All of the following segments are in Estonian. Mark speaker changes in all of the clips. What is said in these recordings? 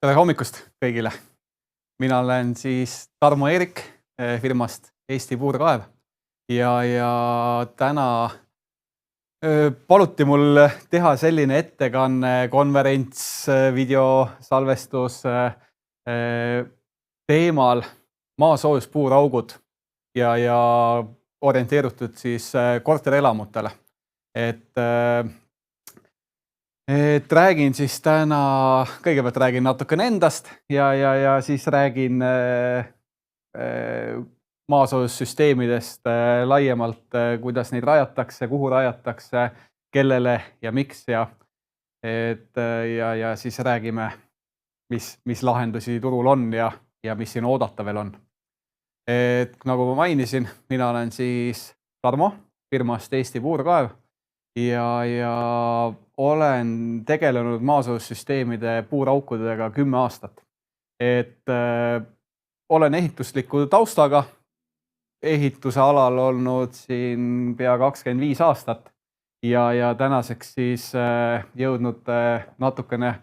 Speaker 1: Tere hommikust kõigile! Mina olen siis Tarmo Eerik firmast Eesti Puurkaev ja täna paluti mul teha selline ettekanne, konverents, videosalvestus teemal maasoojuspuuraugud ja orienteerutud siis korterelamutele. Räägin siis täna, kõigepealt räägin natukene endast ja siis räägin maasoojussüsteemidest laiemalt, kuidas neid rajatakse, kuhu rajatakse, kellele ja miks ja siis räägime, mis lahendusi turul on ja mis siin oodata veel on. Nagu ma mainisin, mina olen siis Tarmo firmast Eesti Puurkaev ja olen tegelenud maasoojussüsteemide puuraukudega 10 aastat. Olen ehitusliku taustaga, ehituse alal olnud siin pea 25 aastat ja tänaseks siis jõudnud natukene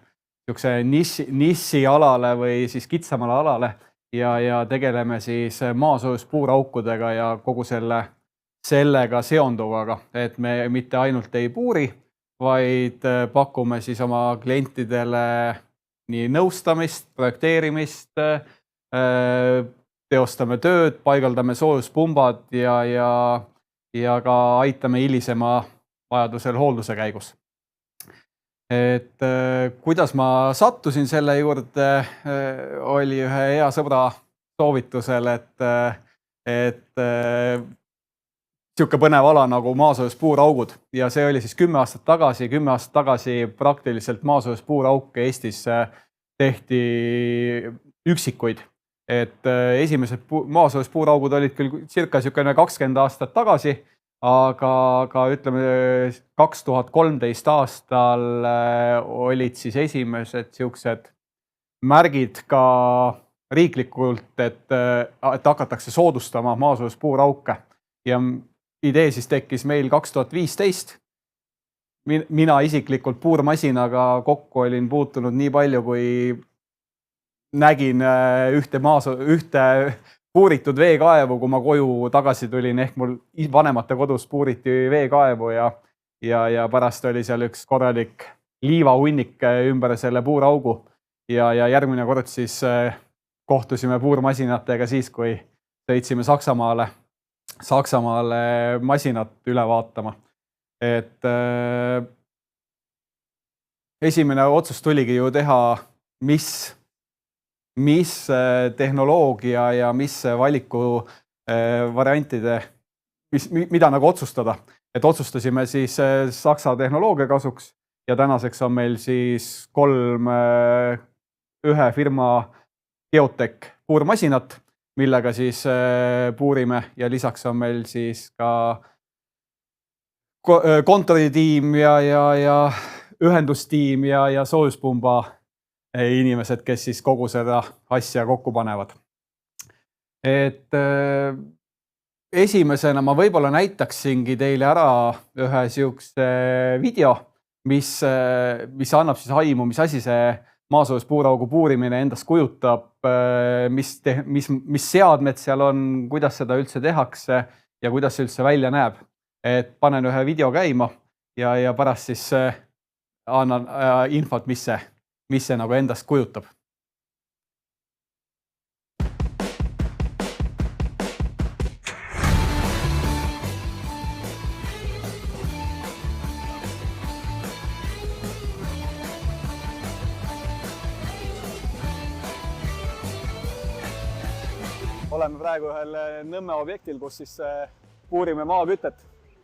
Speaker 1: nissi alale või siis kitsamale alale ja tegeleme siis maasoojuspuuraukudega ja kogu sellega seonduvaga, et me mitte ainult ei puuri, vaid pakume siis oma klientidele nii nõustamist, projekteerimist, teostame tööd, paigaldame soojuspumbad ja ka aitame hilisema vajadusel hoolduse käigus. Kuidas ma sattusin selle juurde, oli ühe hea sõbra soovitusel, et sihuke põnev ala nagu maasoojuspuuraugud ja see oli siis 10 aastat tagasi praktiliselt maasoojuspuurauke Eestis tehti üksikuid. Esimesed maasoojuspuuraugud olid küll circa 20 aastat tagasi, aga ütleme 2013 aastal olid siis esimesed siuksed märgid ka riiklikult, et hakatakse soodustama maasoojuspuurauke ja idee siis tekkis meil 2015. Mina isiklikult puurmasinaga kokku olin puutunud nii palju, kui nägin ühte puuritud veekaevu, kui ma koju tagasi tulin, ehk mul vanemate kodus puuriti veekaevu ja pärast oli seal üks korralik liivahunnik ümber selle puuraugu ja järgmine kord siis kohtusime puurmasinatega siis, kui sõitsime Saksamaale masinat üle vaatama. Esimene otsus tuligi ju teha, mis tehnoloogia ja mis valiku variantide, mida nagu otsustada. Otsustasime siis Saksa tehnoloogia kasuks ja tänaseks on meil siis 3 ühe firma Geotech puurmasinat, millega siis puurime ja lisaks on meil siis ka kontoritiim ja ühendustiim ja soojuspumba inimesed, kes siis kogu seda asja kokku panevad. Esimesena ma võib-olla näitaksingi teile ära ühe siukse video, mis annab siis aimu, mis asi see maasoojuspuuraugu puurimine endast kujutab, mis seadmed seal on, kuidas seda üldse tehakse ja kuidas see üldse välja näeb. Panen ühe video käima ja pärast siis annan infot, mis see nagu endast kujutab. Oleme praegu ühel Nõmme objektil, kus siis puurime maakütet.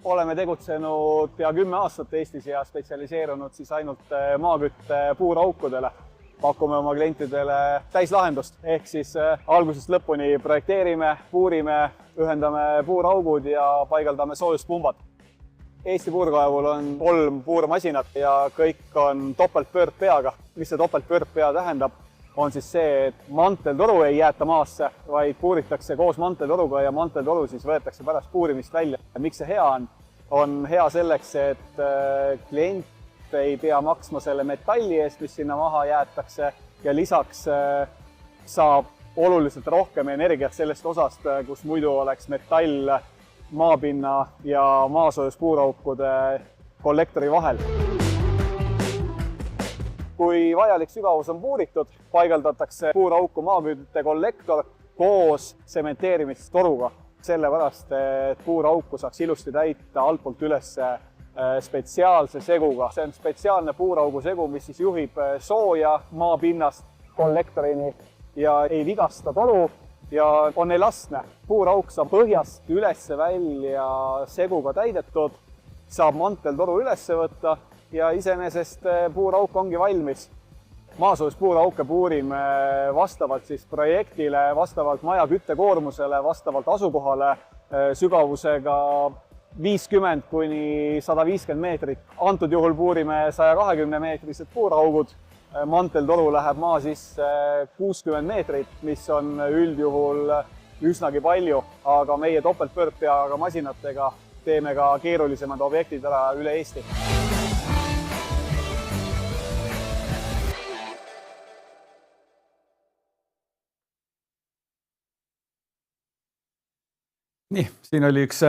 Speaker 1: Oleme tegutsenud pea 10 aastat Eestis ja spetsialiseerunud siis ainult maakütte puuraukudele. Pakume oma klientidele täislahendust, ehk siis algusest lõpuni projekteerime, puurime, ühendame puuraugud ja paigaldame soojuspumbad. Eesti Puurkaevul on 3 puurmasinat ja kõik on topeltpöördpeaga. Mis see topeltpöördpea tähendab? On siis see, et manteltoru ei jäeta maasse, vaid puuritakse koos manteltoruga ja manteltoru siis võetakse pärast puurimist välja. Miks see hea on? On hea selleks, et klient ei pea maksma selle metalli eest, mis sinna maha jäetakse ja lisaks saab oluliselt rohkem energiat sellest osast, kus muidu oleks metall maapinna ja maasoojuspuuraukude kollektori vahel. Kui vajalik sügavus on puuritud, paigaldatakse puurauku maakütte kollektor koos sementeerimistoruga. Sellepärast, et puurauku saaks ilusti täita altpoolt üles spetsiaalse seguga. See on spetsiaalne puuraugu segu, mis siis juhib sooja maapinnast kollektorini ja ei vigasta toru ja on elastne. Puurauk saab põhjast üles välja seguga täidetud, saab manteltoru üles võtta ja iseenesest puurauk ongi valmis. Maasoojuspuurauke puurime vastavalt siis projektile, vastavalt maja küttekoormusele, vastavalt asukohale sügavusega 50 kuni 150 meetrit. Antud juhul puurime 120 meetrised puuraugud. Manteltoru läheb maa sisse 60 meetrit, mis on üldjuhul üsnagi palju, aga meie topeltpöördpeaga masinatega teeme ka keerulisemad objektid ära üle Eesti.
Speaker 2: Nii, siin oli üks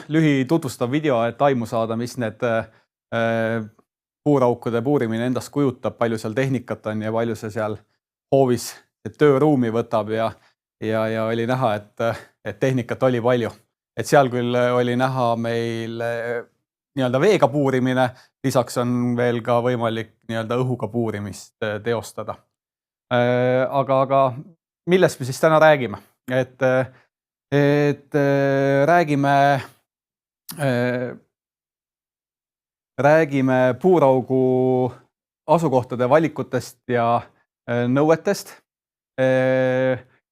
Speaker 2: lühi tutvustav video, et aimu saada, mis need puuraukude puurimine endast kujutab, palju seal tehnikat on ja palju see seal hoovis tööruumi võtab ja oli näha, et tehnikat oli palju. Et seal küll oli näha meil nii-öelda veega puurimine, lisaks on veel ka võimalik nii-öelda õhuga puurimist teostada. Aga millest me siis täna räägime? Räägime puuraugu asukohtade valikutest ja nõuetest.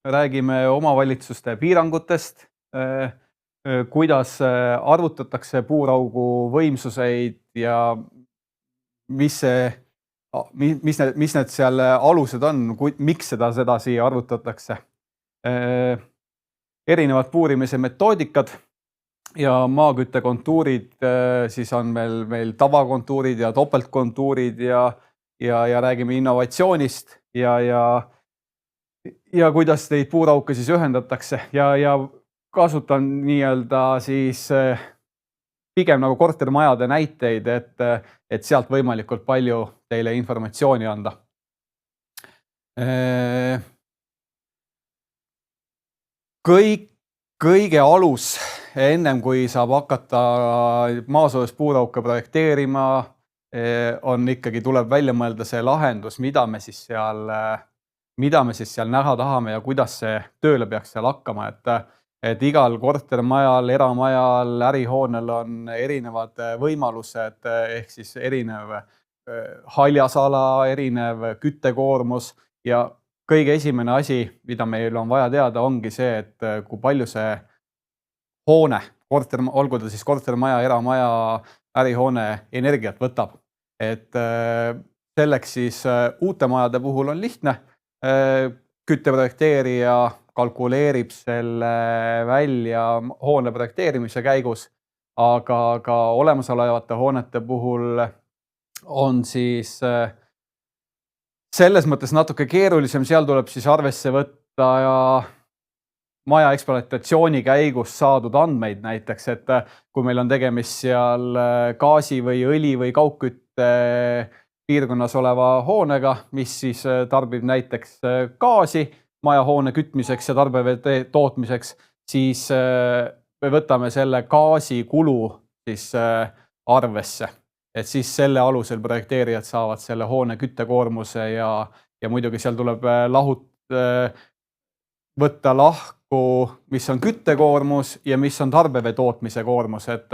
Speaker 2: Räägime omavalitsuste piirangutest, kuidas arvutatakse puuraugu võimsuseid ja mis need seal alused on, miks seda siia arvutatakse. Erinevad puurimise metoodikad ja maaküttekontuurid, siis on meil tavakontuurid ja topeltkontuurid ja räägime innovatsioonist ja kuidas neid puurauke siis ühendatakse ja kasutan nii-öelda siis pigem nagu kortermajade näiteid, et sealt võimalikult palju teile informatsiooni anda. Kõige alus, ennem kui saab hakata maasoojuspuurauke projekteerima, on ikkagi tuleb välja mõelda see lahendus, mida me siis seal näha tahame ja kuidas see tööle peaks seal hakkama. Et igal kortermajal, eramajal, ärihoonel on erinevad võimalused, ehk siis erinev haljasala, erinev küttekoormus ja kõige esimene asi, mida meil on vaja teada, ongi see, et kui palju see hoone, olgu ta siis kortermaja, eramaja, ärihoone energiat võtab. Et selleks siis uute majade puhul on lihtne. Kütteprojekteerija kalkuleerib selle välja hoone projekteerimise käigus, aga ka olemasolevate hoonete puhul on siis selles mõttes natuke keerulisem, seal tuleb siis arvesse võtta ja maja ekspluatatsiooni käigus saadud andmeid näiteks, et kui meil on tegemist seal gaasi või õli või kaugkütte piirkonnas oleva hoonega, mis siis tarbib näiteks gaasi majahoone kütmiseks ja tarbevee tootmiseks, siis me võtame selle gaasikulu siis arvesse. Et siis selle alusel projekteerijad saavad selle hoone küttekoormuse ja muidugi seal tuleb võtta lahku, mis on küttekoormus ja mis on tarbevee tootmise koormus, et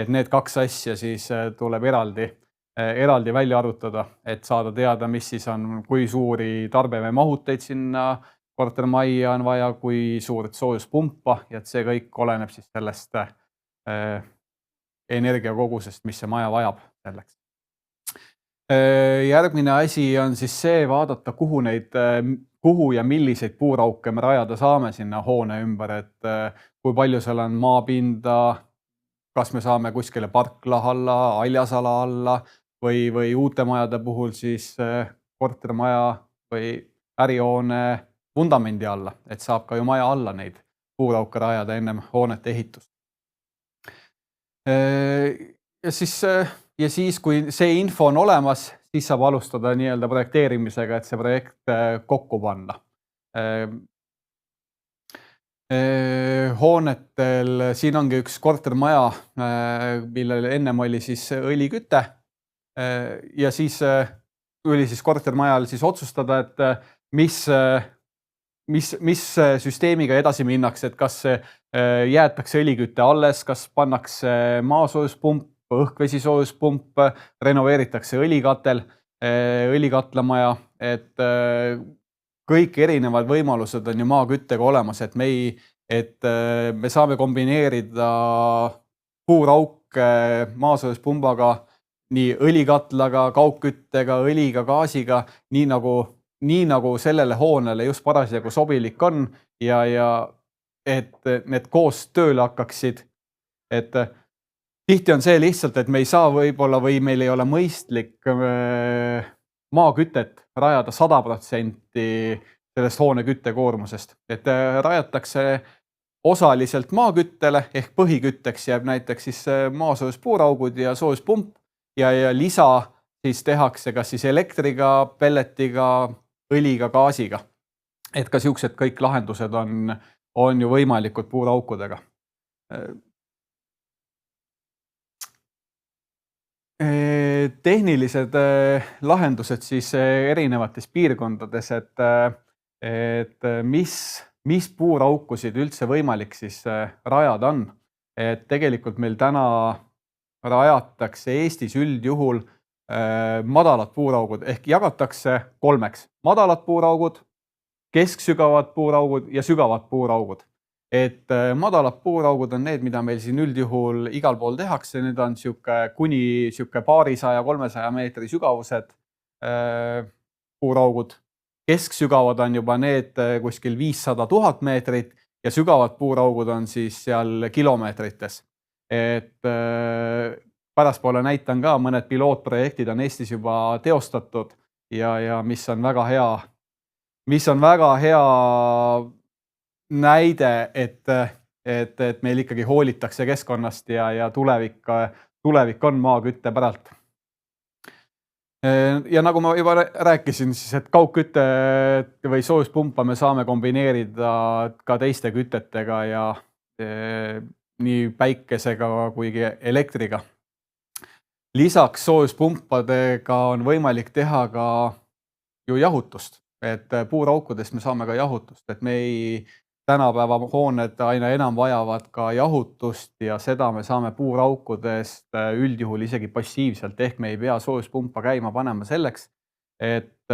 Speaker 2: need kaks asja siis tuleb eraldi välja arvutada, et saada teada, mis siis on, kui suuri tarbevee mahuteid sinna kortermajja on vaja, kui suurt soojuspumpa ja et see kõik oleneb siis sellest energiakogusest, mis see maja vajab selleks. Järgmine asi on siis see vaadata, kuhu ja milliseid puurauke me rajada saame sinna hoone ümber, et kui palju seal on maapinda, kas me saame kuskile parkla alla, haljasala alla või uute majade puhul siis kortermaja või ärihoone vundamendi alla, et saab ka ju maja alla neid puurauke rajada ennem hoonete ehitust. Ja siis, kui see info on olemas, siis saab alustada nii-öelda projekteerimisega, et see projekt kokku panna. Hoonetel, siin ongi üks kortermaja, millel ennem oli siis õliküte ja siis tuli siis kortermajal siis otsustada, et mis süsteemiga edasi minnakse, et kas jäetakse õliküte alles, kas pannakse maasoojuspump, õhk-vesisoojus-pump, renoveeritakse õlikatel, õlikatlamaja, et kõik erinevad võimalused on ju maaküttega olemas, et me saame kombineerida puurauke maasoojuspumbaga, nii õlikatlaga, kaugküttega, õliga, gaasiga, nii nagu sellele hoonele just parasjagu sobilik on ja et need koos tööle hakkaksid. Et tihti on see lihtsalt, et me ei saa võib-olla või meil ei ole mõistlik maakütet rajada 100% sellest hoone küttekoormusest. Et rajatakse osaliselt maaküttele ehk põhikütteks jääb näiteks siis maasoojuspuuraugud ja soojuspump ja lisa siis tehakse kas siis elektriga, pelletiga, õliga, gaasiga. Et ka siuksed kõik lahendused on ju võimalikud puuraukudega. Tehnilised lahendused siis erinevates piirkondades, et mis puuraukusid üldse võimalik siis rajada on. Et tegelikult meil täna rajatakse Eestis üldjuhul madalad puuraugud ehk jagatakse 3. Madalad puuraugud, kesksügavad puuraugud ja sügavad puuraugud. Et madalad puuraugud on need, mida meil siin üldjuhul igal pool tehakse. Need on kuni paarisaja, 300 meetri sügavused puuraugud. Kesksügavad on juba need kuskil 500 000 meetrit ja sügavad puuraugud on siis seal kilomeetrites. Et päraspoole näitan ka, mõned pilootprojektid on Eestis juba teostatud ja mis on väga hea näide, et meil ikkagi hoolitakse keskkonnast ja tulevik on maakütte päralt. Ja nagu ma juba rääkisin, siis et kaugkütte või soojuspumpa me saame kombineerida ka teiste kütetega ja nii päikesega kui elektriga. Lisaks soojuspumpadega on võimalik teha ka ju jahutust, et puuraukudest me saame ka jahutust, et me tänapäeva hooned aina enam vajavad ka jahutust ja seda me saame puuraukudest üldjuhul isegi passiivselt, ehk me ei pea soojuspumpa käima panema selleks, et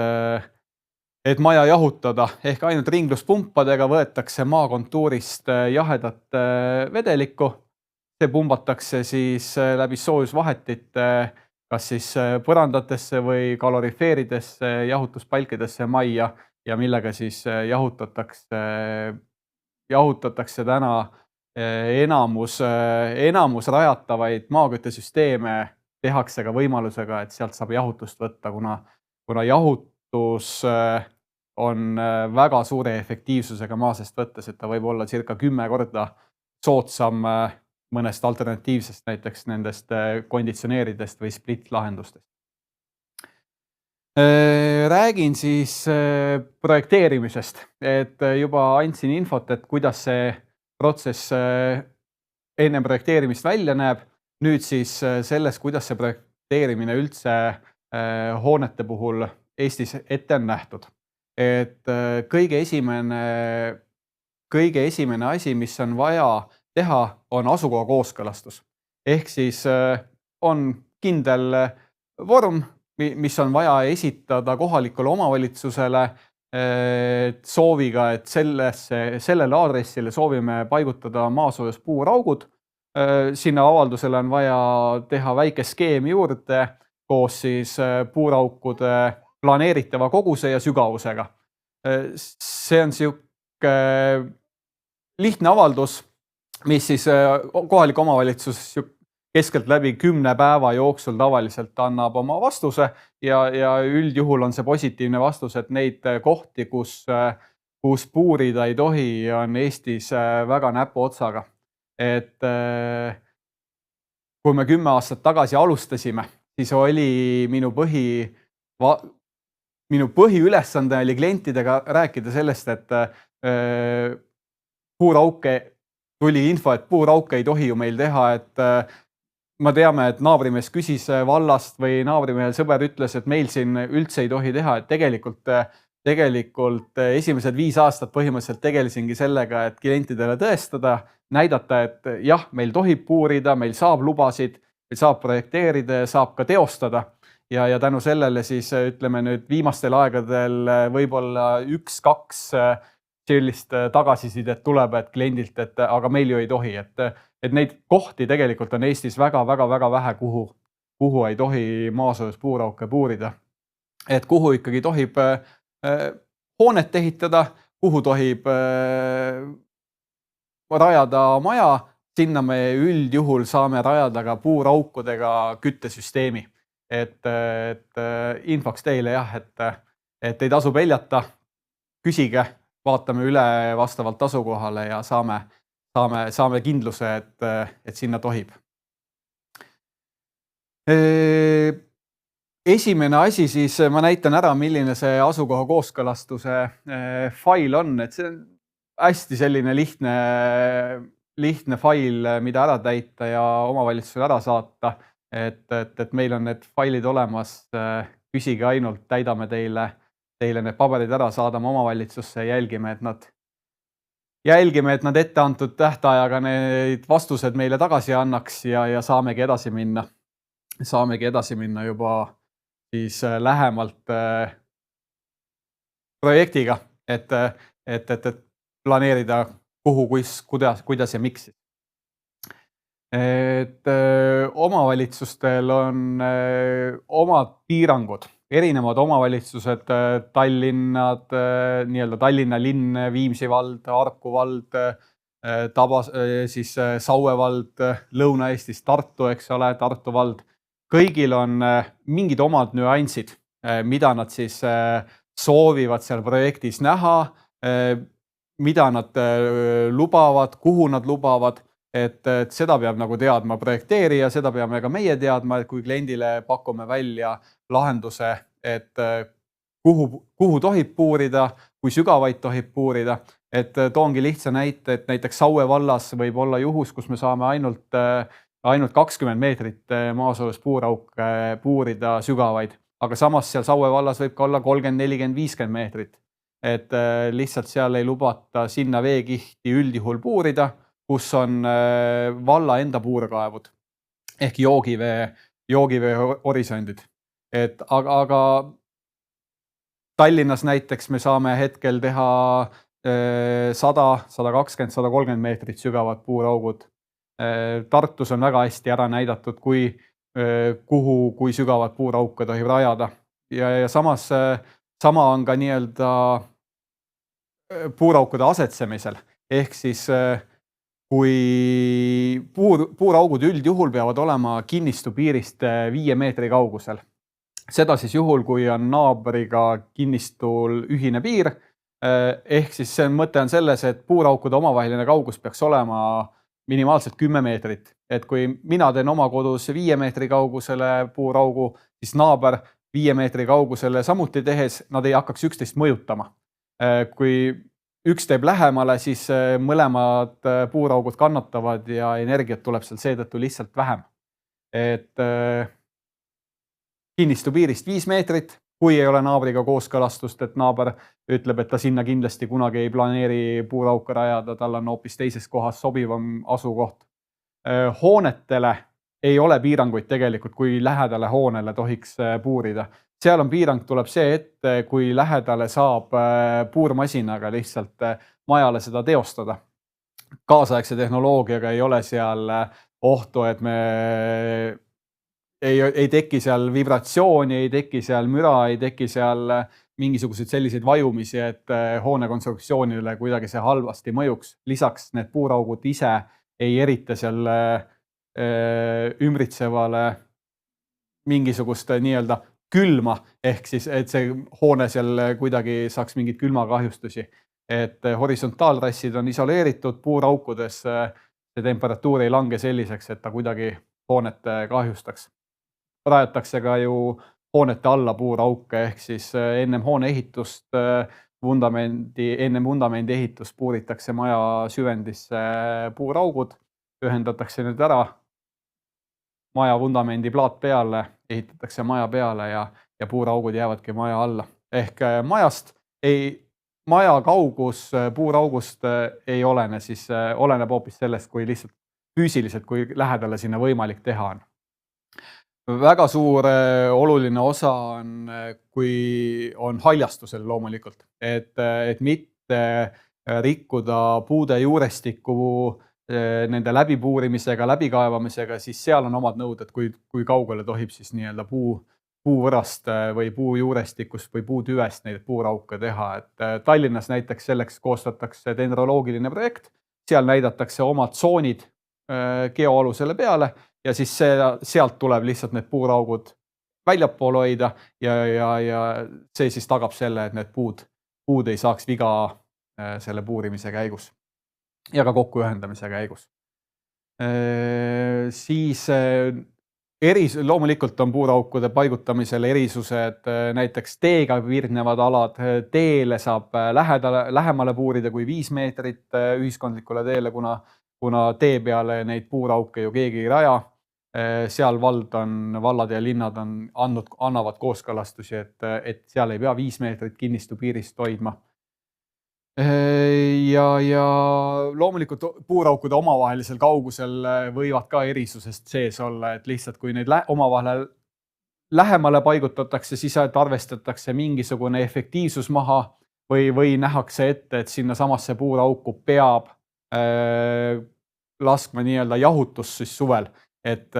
Speaker 2: maja jahutada, ehk ainult ringluspumpadega võetakse maakontuurist jahedat vedelikku. See pumbatakse siis läbi soojusvahetite kas siis põrandatesse või kalorifeeridesse, jahutuspalkidesse majja ja millega siis jahutatakse täna enamus rajatavaid maaküttesüsteeme tehakse ka võimalusega, et sealt saab jahutust võtta, kuna jahutus on väga suure efektiivsusega maasest võttes, et ta võib olla circa 10 korda soodsam mõnest alternatiivsest, näiteks nendest konditsioneeridest või split-lahendustest. Räägin siis projekteerimisest, et juba andsin infot, et kuidas see protsess enne projekteerimist välja näeb. Nüüd siis selles, kuidas see projekteerimine üldse hoonete puhul Eestis ette on nähtud. Et kõige esimene asi, mis on vaja teha, on asukoha kooskõlastus. Ehk siis on kindel vorm, mis on vaja esitada kohalikule omavalitsusele sooviga, et sellele aadressile soovime paigutada maasoojuspuuraugud. Sinna avaldusele on vaja teha väike skeem juurde koos siis puuraukude planeeritava koguse ja sügavusega. See on sihuke lihtne avaldus, mis siis kohalik omavalitsus keskelt läbi 10 päeva jooksul tavaliselt annab oma vastuse ja üldjuhul on see positiivne vastus, et neid kohti, kus puurida ei tohi, on Eestis väga näpuotsaga. Et kui me 10 aastat tagasi alustasime, siis oli minu põhiülesande oli klientidega rääkida sellest, et tuli info, et puurauke ei tohi ju meil teha, et ma teame, et naabrimees küsis vallast või naabrimehel sõber ütles, et meil siin üldse ei tohi teha, et tegelikult esimesed 5 aastat põhimõtteliselt tegelesingi sellega, et klientidele tõestada, näidata, et jah, meil tohib puurida, meil saab lubasid, meil saab projekteerida ja saab ka teostada. Ja tänu sellele siis ütleme nüüd viimastel aegadel võib-olla 1-2 sellist tagasisidet tuleb, et kliendilt, et aga meil ju ei tohi, et neid kohti tegelikult on Eestis väga-väga vähe, kuhu ei tohi maasoojas puurauke puurida. Et kuhu ikkagi tohib hoonet ehitada, kuhu tohib rajada maja, sinna me üldjuhul saame rajada ka puuraukudega küttesüsteemi. Et infoks teile jah, et ei tasu peljata, küsige, vaatame üle vastavalt asukohale ja saame kindluse, et sinna tohib. Esimene asi siis, ma näitan ära, milline see asukoha kooskõlastuse fail on, et see on hästi selline lihtne fail, mida ära täita ja omavalitsusele ära saata. Et meil on need failid olemas, küsige ainult, täidame teile need paberid ära, saadame omavalitsusse ja jälgime, et nad ette antud tähtajaga neid vastused meile tagasi annaks ja saamegi edasi minna. Saamegi edasi minna juba siis lähemalt projektiga, et planeerida kuhu, kuidas ja miks. Et omavalitsustel on omad piirangud, erinevad omavalitsused, Tallinna linn, Viimsi vald, Harku vald, siis Saue vald, Lõuna-Eestis Tartu, eks ole, Tartu vald. Kõigil on mingid omad nüansid, mida nad siis soovivad seal projektis näha, mida nad lubavad, kuhu nad lubavad. Et seda peab nagu teadma projekteerija, seda peame ka meie teadma, et kui kliendile pakume välja lahenduse, et kuhu tohib puurida, kui sügavaid tohib puurida. Et toongi lihtsa näite, et näiteks Saue vallas võib olla juhus, kus me saame ainult 20 meetrit maasoojas puurauke puurida sügavaid, aga samas seal Saue vallas võib ka olla 30, 40, 50 meetrit. Et lihtsalt seal ei lubata sinna veekihti üldjuhul puurida, kus on valla enda puurkaevud ehk joogivee horisondid. Aga Tallinnas näiteks me saame hetkel teha 100, 120, 130 meetrit sügavad puuraugud. Tartus on väga hästi ära näidatud, kui sügavad puurauke tohib rajada. Ja samas sama on ka nii-öelda puuraukude asetsemisel. Ehk siis kui puuraugud üldjuhul peavad olema kinnistu piirist 5 meetri kaugusel. Seda siis juhul, kui on naabriga kinnistul ühine piir. Ehk siis see mõte on selles, et puuraukude omavaheline kaugus peaks olema minimaalselt 10 meetrit. Et kui mina teen oma kodus 5 meetri kaugusele puuraugu, siis naaber 5 meetri kaugusele samuti tehes, nad ei hakkaks üksteist mõjutama. Kui üks teeb lähemale, siis mõlemad puuraugud kannatavad ja energiat tuleb seal seetõttu lihtsalt vähem. Et kinnistu piirist 5 meetrit, kui ei ole naabriga kooskõlastust, et naaber ütleb, et ta sinna kindlasti kunagi ei planeeri puurauke rajada, tal on hoopis teises kohas sobivam asukoht. Hoonetele ei ole piiranguid tegelikult, kui lähedale hoonele tohiks puurida. Seal on piirang, tuleb see, et kui lähedale saab puurmasinaga lihtsalt majale seda teostada. Kaasaegse tehnoloogiaga ei ole seal ohtu, et me ei teki seal vibratsiooni, ei teki seal müra, ei teki seal mingisuguseid selliseid vajumisi, et hoone konstruktsioonile kuidagi see halvasti mõjuks. Lisaks need puuraugud ise ei erita seal ümbritsevale mingisugust nii-öelda külma, ehk siis, et see hoone seal kuidagi saaks mingit külmakahjustusi. Et horisontaaltrassid on isoleeritud, puuraukudes see temperatuur ei lange selliseks, et ta kuidagi hoonet kahjustaks. Rajatakse ka ju hoonete alla puurauke, ehk siis ennem hoone ehitust, ennem vundamendi ehitust puuritakse maja süvendisse puuraugud, ühendatakse need ära, maja vundamendi plaat peale, ehitatakse maja peale ja puuraugud jäävadki maja alla. Ehk maja kaugus puuraugust ei olene, siis oleneb hoopis sellest, kui lihtsalt füüsiliselt, kui lähedale sinna võimalik teha on. Väga suur oluline osa on, kui on haljastusel loomulikult, et mitte rikkuda puude juurestikku nende läbipuurimisega, läbikaevamisega, siis seal on omad nõuded, kui kaugele tohib siis nii-öelda puuvõrast või puujuurestikust või puutüvest neid puurauke teha. Et Tallinnas näiteks selleks koostatakse dendroloogiline projekt, seal näidatakse omad tsoonid geoalusele peale ja siis sealt tuleb lihtsalt need puuraugud väljapoole hoida ja see siis tagab selle, et need puud ei saaks viga selle puurimise käigus ja ka kokkuühendamise käigus. Siis loomulikult on puuraukude paigutamisel erisused, näiteks teega piirnevad alad, teele saab lähemale puurida kui 5 meetrit ühiskondlikule teele, kuna tee peale neid puurauke ju keegi ei raja. Seal vallad ja linnad annavad kooskõlastusi, et seal ei pea 5 meetrit kinnistu piirist hoidma. Ja loomulikult puuraukude omavahelisel kaugusel võivad ka erisusest sees olla, et lihtsalt kui neid omavahel lähemale paigutatakse, siis arvestatakse mingisugune efektiivsus maha või nähakse ette, et sinna samasse puurauku peab laskma nii-öelda jahutus siis suvel, et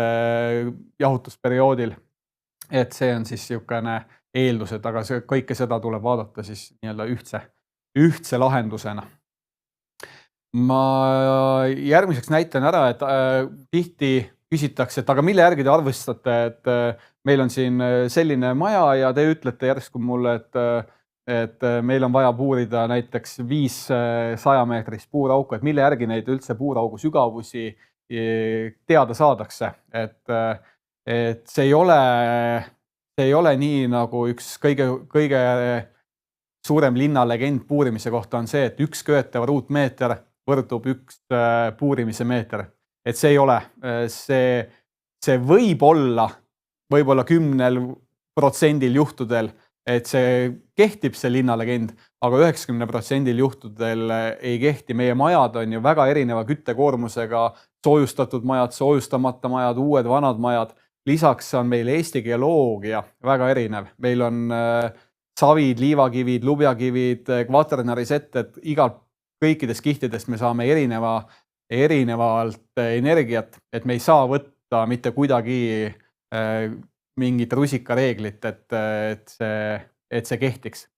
Speaker 2: jahutusperioodil, et see on siis niisugune eeldused, aga kõike seda tuleb vaadata siis nii-öelda ühtse lahendusena. Ma järgmiseks näitan ära, et tihti küsitakse, et aga mille järgi te arvestate, et meil on siin selline maja ja te ütlete järsku mulle, et meil on vaja puurida näiteks 500 meetrist puurauku, et mille järgi neid üldse puuraugu sügavusi teada saadakse, et see ei ole nii nagu üks kõige suurem linnalegend puurimise kohta on see, et üks köetav ruutmeeter võrdub üks puurimise meeter. Et see ei ole, see võib olla 10% juhtudel, et see kehtib see linnalegend, aga 90% juhtudel ei kehti. Meie majad on ju väga erineva küttekoormusega, soojustatud majad, soojustamata majad, uued vanad majad. Lisaks on meil Eesti geoloogia väga erinev. Meil on savid, liivakivid, lubjakivid, kvaternarisett, kõikides kihtidest me saame erinevalt energiat, et me ei saa võtta mitte kuidagi mingit rusikareeglit, et see kehtiks.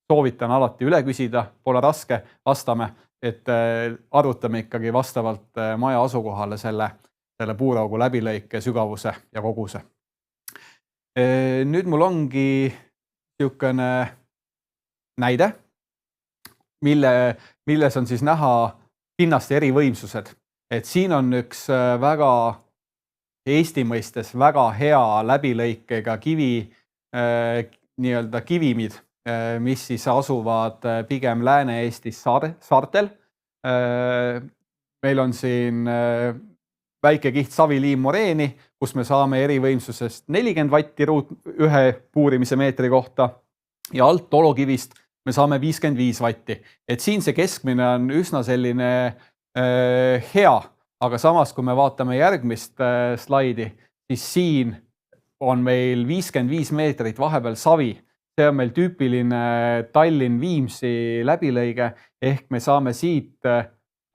Speaker 2: Soovitan alati üle küsida, pole raske, vastame, et arvutame ikkagi vastavalt maja asukohale selle puuraugu läbilõike, sügavuse ja koguse. Nüüd mul ongi niisugune näide, milles on siis näha pinnaste erivõimsused. Et siin on üks väga Eesti mõistes väga hea läbilõikega nii-öelda kivimid, mis siis asuvad pigem Lääne-Eestis saartel. Meil on siin väike kiht saviliim moreeni, kus me saame erivõimsusest 40 vatti ühe puurimise meetri kohta ja alt olokivist me saame 55 vatti. Et siin see keskmine on üsna selline hea, aga samas, kui me vaatame järgmist slaidi, siis siin on meil 55 meetrit vahepeal savi. See on meil tüüpiline Tallinn-Viimsi läbilõige, ehk me saame siit,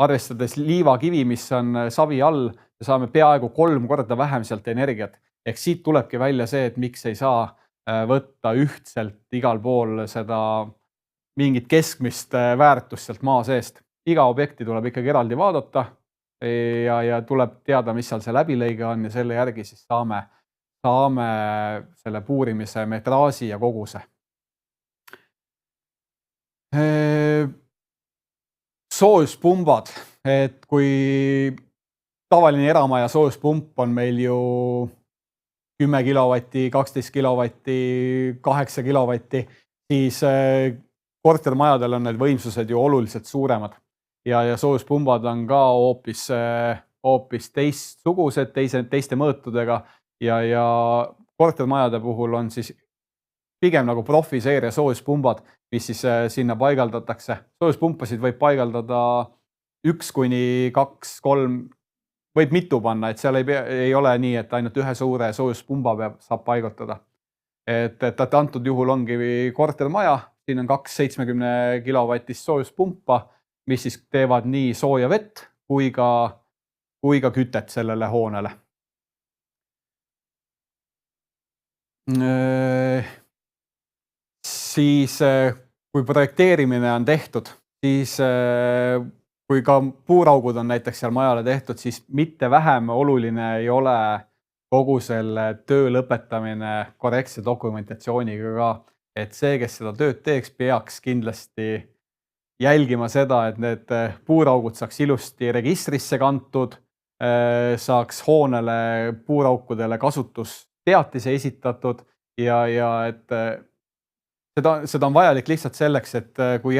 Speaker 2: arvestades liivakivi, mis on savi all, me saame peaaegu 3 korda vähem sealt energiat. Ehk siit tulebki välja see, et miks ei saa võtta ühtselt igal pool seda mingit keskmist väärtust sealt maa seest. Iga objekti tuleb ikkagi eraldi vaadata, ja tuleb teada, mis seal see läbilõige on ja selle järgi siis saame selle puurimise metraaži ja koguse. Soojuspumbad, et kui tavaline eramaja soojuspump on meil ju 10 kilovatti, 12 kilovatti, 8 kilovatti, siis kortermajadel on need võimsused ju oluliselt suuremad ja soojuspumbad on ka hoopis teistsugused, teiste mõõtudega ja kortermajade puhul on siis pigem nagu profiseeria soojuspumbad, mis siis sinna paigaldatakse. Soojuspumpasid võib paigaldada 1 kuni 2, 3, võib mitu panna, et seal ei ole nii, et ainult ühe suure soojuspumba saab paigutada. Et antud juhul ongi kortermaja, siin on 2 70 kilovatist soojuspumpa, mis siis teevad nii sooja vett kui ka kütet sellele hoonele. Siis kui projekteerimine on tehtud, siis kui ka puuraugud on näiteks seal majale tehtud, siis mitte vähem oluline ei ole kogu selle töö lõpetamine korrektse dokumentatsiooniga ka. Et see, kes seda tööd teeks, peaks kindlasti jälgima seda, et need puuraugud saaks ilusti registrisse kantud, saaks hoonele puuraukudele kasutusteatise esitatud ja et seda on vajalik lihtsalt selleks, et kui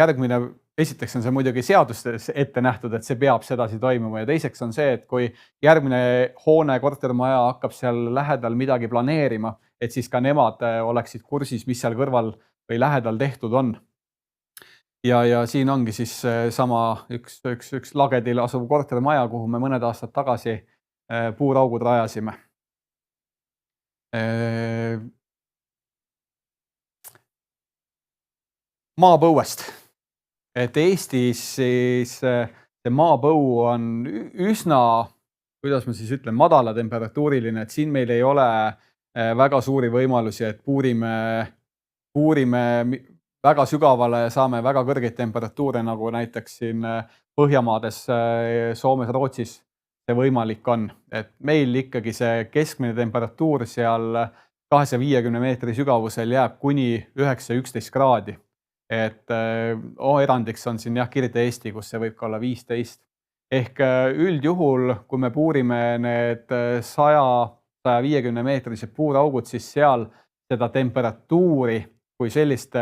Speaker 2: esiteks on see muidugi seadustes ette nähtud, et see peab sedasi toimuma ja teiseks on see, et kui järgmine hoone, kortermaja hakkab seal lähedal midagi planeerima, et siis ka nemad oleksid kursis, mis seal kõrval või lähedal tehtud on. Ja siin ongi siis sama üks Lagedil asuv kortermaja, kuhu me mõned aastad tagasi puuraugud rajasime. Maapõuest. Et Eestis siis see maapõu on üsna, kuidas ma siis ütlen, madala temperatuuriline, et siin meil ei ole väga suuri võimalusi, et puurime väga sügavale ja saame väga kõrgeid temperatuure, nagu näiteks siin Põhjamaades, Soomes, Rootsis see võimalik on. Et meil ikkagi see keskmine temperatuur seal 250 meetri sügavusel jääb kuni 9-11 kraadi. Et erandiks on siin Kirde-Eesti, kus see võib ka olla 15. Ehk üldjuhul, kui me puurime need 100-150 meetrised puuraugud, siis seal seda temperatuuri kui sellist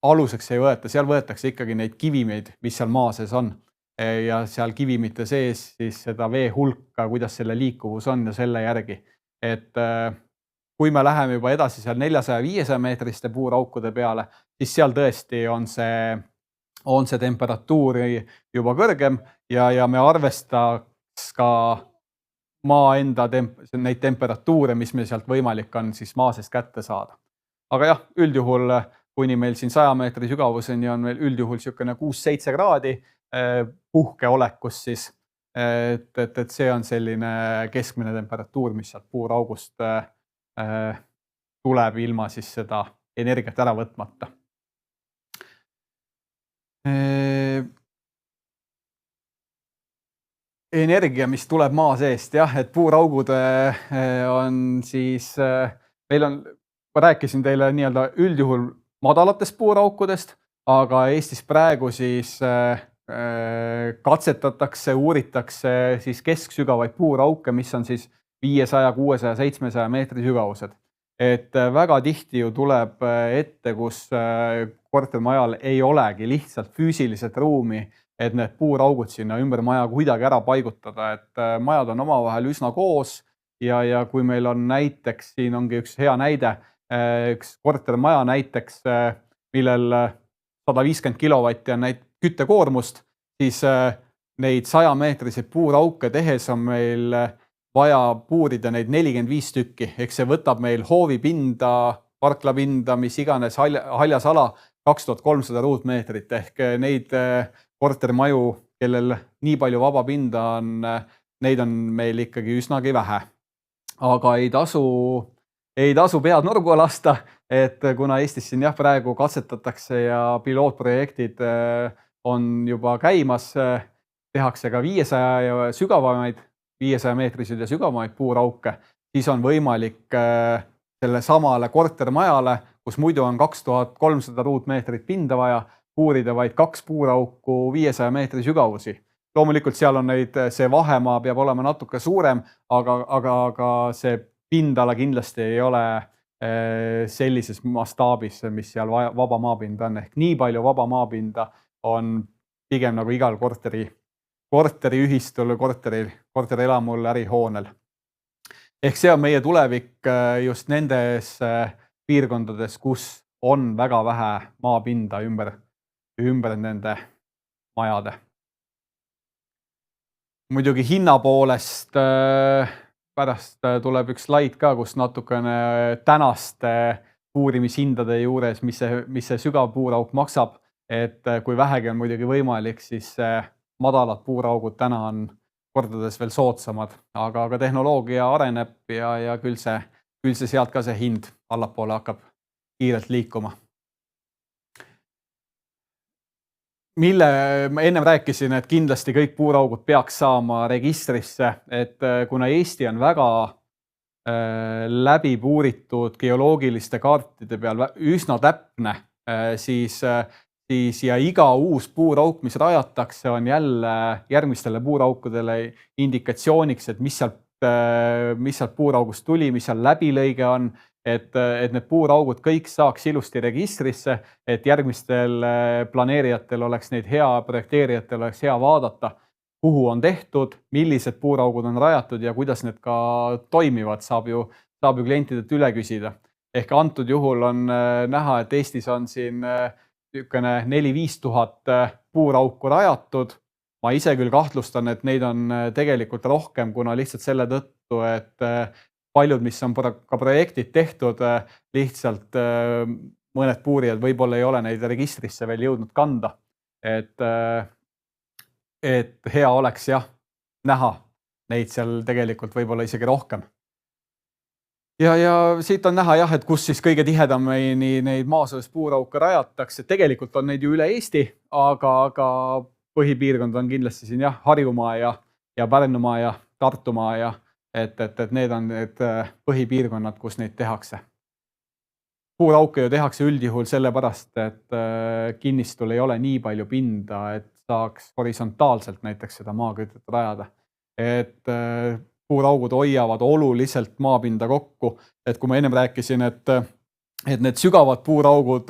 Speaker 2: aluseks ei võeta. Seal võetakse ikkagi neid kivimeid, mis seal maa sees on. Ja seal kivimite sees siis seda vee hulka, kuidas selle liikuvus on ja selle järgi. Et kui me läheme juba edasi seal 400-500 meetriste puuraukude peale, siis seal tõesti on see temperatuuri juba kõrgem ja me arvestaks ka maa enda neid temperatuure, mis meil sealt võimalik on siis maa seest kätte saada. Aga jah, üldjuhul, kuni meil siin 100 meetri sügavuseni on meil üldjuhul 6-7 kraadi puhkeolekus siis, et see on selline keskmine temperatuur, mis sealt puuraugust tuleb ilma siis seda energiat ära võtmata. Energia, mis tuleb maa seest, jah, et puuraugud on siis, ma rääkisin teile nii-öelda üldjuhul madalatest puuraukudest, aga Eestis praegu siis katsetatakse, uuritakse siis kesksügavaid puurauke, mis on siis 500, 600, 700 meetri sügavused. Et väga tihti ju tuleb ette, kus kortermajal ei olegi lihtsalt füüsiliselt ruumi, et need puuraugud sinna ümber maja kuidagi ära paigutada, et majad on omavahel üsna koos ja kui meil on näiteks, siin ongi üks hea näide, üks kortermaja näiteks, millel 150 kilovatti on küttekoormust, siis neid 100 meetriseid puurauke tehes on meil vaja puurida neid 45 tükki, ehk see võtab meil hoovipinda, parklapinda, mis iganes haljas ala 2300 ruutmeetrit ehk neid kortermaju, kellel nii palju vaba pinda on, neid on meil ikkagi üsnagi vähe. Aga ei tasu pead nurgu lasta, et kuna Eestis siin praegu katsetatakse ja pilootprojektid on juba käimas, tehakse ka 500 ja sügavamaid, 500 meetriseid ja sügavamaid puurauke, siis on võimalik selle samale kortermajale, kus muidu on 2300 ruutmeetrit pinda vaja, puurida vaid 2 puurauku 500 meetri sügavusi. Loomulikult seal on see vahemaa peab olema natuke suurem, aga see pindala kindlasti ei ole sellises mastaabis, mis seal vaba maapind on. Ehk nii palju vaba maapinda on pigem nagu igal korteriühistul, korterelamul, ärihoonel. Ehk see on meie tulevik just nendes piirkondades, kus on väga vähe maapinda ümber nende majade. Muidugi hinna poolest pärast tuleb üks slaid ka, kus natukene tänaste puurimishindade juures, mis see sügav puurauk maksab, et kui vähegi on muidugi võimalik, siis madalad puuraugud täna on kordades veel soodsamad, aga tehnoloogia areneb ja küll see sealt ka see hind allapoole hakkab kiirelt liikuma. Mille ma ennem rääkisin, et kindlasti kõik puuraugud peaks saama registrisse, et kuna Eesti on väga läbi puuritud geoloogiliste kaartide peal üsna täpne, siis ja iga uus puurauk, mis rajatakse, on jälle järgmistele puuraukudele indikatsiooniks, et mis sealt puuraugust tuli, mis seal läbilõige on, et need puuraugud kõik saaks ilusti registrisse, et järgmistel planeerijatel oleks neid projekteerijatel oleks hea vaadata, kuhu on tehtud, millised puuraugud on rajatud ja kuidas need ka toimivad, saab ju klientidelt üle küsida. Ehk antud juhul on näha, et Eestis on siin 4-5 tuhat puurauku rajatud. Ma ise küll kahtlustan, et neid on tegelikult rohkem, kuna lihtsalt selle tõttu, et paljud, mis on ka projektid tehtud, lihtsalt mõned puurijad võib-olla ei ole neid registrisse veel jõudnud kanda. Et hea oleks näha neid seal tegelikult võib-olla isegi rohkem. Ja siit on näha et kus siis kõige tihedamini neid maasoojas puurauke rajatakse. Tegelikult on neid ju üle Eesti, aga põhipiirkond on kindlasti siin Harjumaa ja Pärnumaa ja Tartumaa ja et need on need põhipiirkonnad, kus neid tehakse. Puurauke ju tehakse üldjuhul sellepärast, et kinnistul ei ole nii palju pinda, et saaks horisontaalselt näiteks seda maakütet rajada. Et puuraugud hoiavad oluliselt maapinda kokku. Et kui ma ennem rääkisin, et need sügavad puuraugud,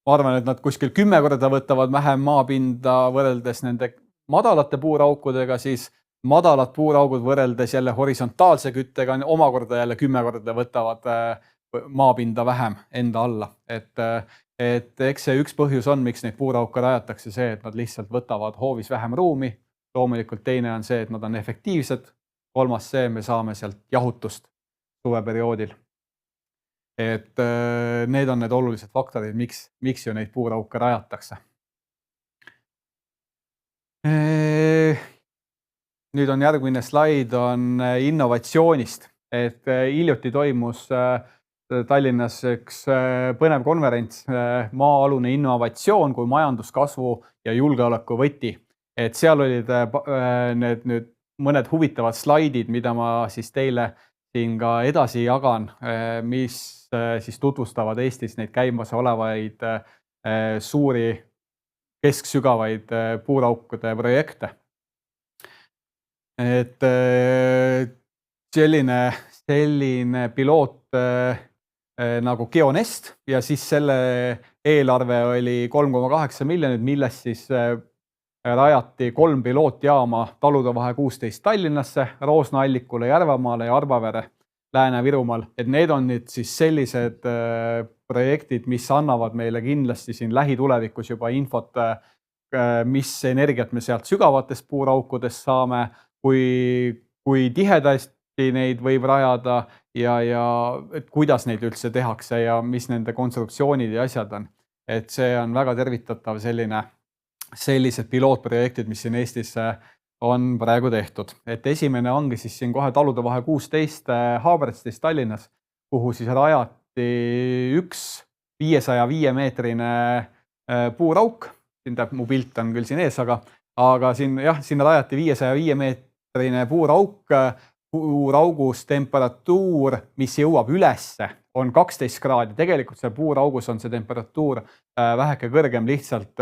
Speaker 2: ma arvan, et nad kuskil 10 korda võtavad vähem maapinda võrreldes nende madalate puuraukudega, siis madalad puuraugud võrreldes jälle horisontaalse küttega omakorda jälle 10 korda võtavad maapinda vähem enda alla. Et eks see üks põhjus on, miks neid puurauke rajatakse see, et nad lihtsalt võtavad hoovis vähem ruumi. Loomulikult teine on see, et nad on efektiivsed. Kolmas see, me saame sealt jahutust suveperioodil. Et need on need olulised faktorid, miks ju neid puurauke rajatakse. Nüüd on järgmine slaid on innovatsioonist. Et hiljuti toimus Tallinnas üks põnev konverents maa-alune innovatsioon kui majanduskasvu ja julgeoleku võti. Et seal olid need nüüd mõned huvitavad slaidid, mida ma siis teile siin ka edasi jagan, mis siis tutvustavad Eestis neid käimas olevaid suuri kesksügavaid puuraukude projekte. Et selline piloot nagu Geonest ja siis selle eelarve oli 3,8 miljonit, millest siis rajati 3 pilootjaama Taludevahe 16 Tallinnasse, Roosna-Allikule, Järvamaale ja Arbavere Lääne-Virumaal. Et need on nüüd siis sellised projektid, mis annavad meile kindlasti siin lähitulevikus juba infot, mis energiat me sealt sügavatest puuraukudest saame, kui tihedasti neid võib rajada ja et kuidas neid üldse tehakse ja mis nende konstruktsioonid ja asjad on. Et see on väga tervitatav sellised pilootprojektid, mis siin Eestis on praegu tehtud. Et esimene ongi siis siin kohe Taludevahe 16 Haaberstis Tallinnas, kuhu siis rajati üks 505 meetrine puurauk. Mu pilt on küll siin ees, aga aga sinna rajati 505 meetrine puuraugus temperatuur, mis jõuab ülesse, on 12 kraadi. Tegelikult seal puuraugus on see temperatuur väheke kõrgem, lihtsalt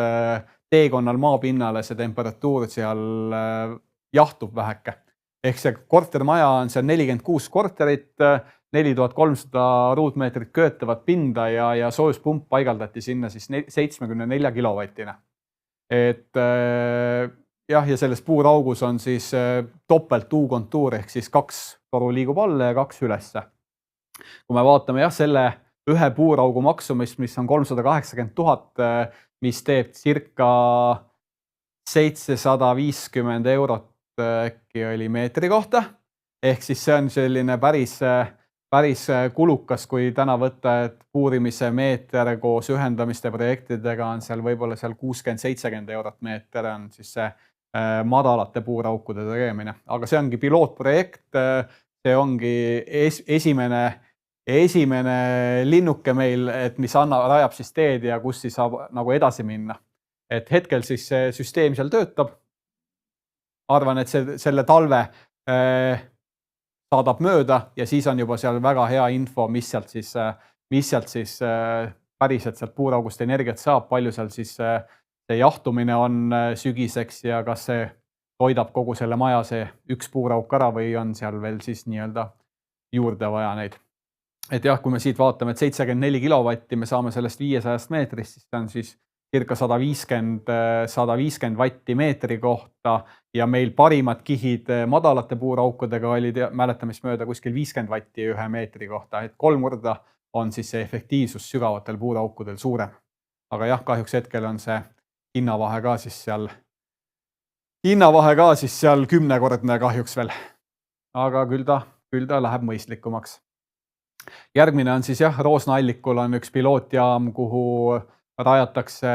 Speaker 2: teekonnal maapinnale see temperatuur seal jahtub väheke. Ehk see kortermaja on seal 46 korterit, 4300 ruutmeetrit köötavat pinda ja soojuspump paigaldati sinna siis 74 kilovatine. Et ja selles puuraugus on siis topelt U-kontuur ehk siis 2 toru liigub alla ja 2 ülesse. Kui me vaatame selle ühe puuraugu maksumist, mis on 380 000, mis teeb circa 750 eurot äkki oli meetri kohta. Ehk siis see on selline päris kulukas, kui täna võtta, et puurimise meeter koos ühendamiste projektidega on seal võib-olla 60-70 eurot meeter on siis see madalate puuraukude tegemine. Aga see ongi pilootprojekt, see ongi esimene linnuke meil, et mis rajab siis teed ja kus siis saab nagu edasi minna. Et hetkel siis see süsteem seal töötab. Arvan, et selle talve saadab mööda ja siis on juba seal väga hea info, mis sealt siis päriselt sealt puuraugust energiat saab, palju seal siis see jahtumine on sügiseks ja kas see toidab kogu selle maja see üks puurauk ära või on seal veel siis nii-öelda juurde vaja neid. Et jah, kui me siit vaatame, et 74 kilovatti me saame sellest 500 meetrist, siis see on siis circa 150 vatti meetri kohta ja meil parimad kihid madalate puuraukudega olid mäletamist kuskil 50 vatti ühe meetri kohta, et 3 korda on siis see efektiivsus sügavatel puuraukudel suurem. Aga jah, kahjuks hetkel on see hinnavahe ka siis seal 10-kordne kahjuks veel. Aga küll ta läheb mõistlikumaks. Järgmine on siis Roosna allikul on üks pilootjaam, kuhu rajatakse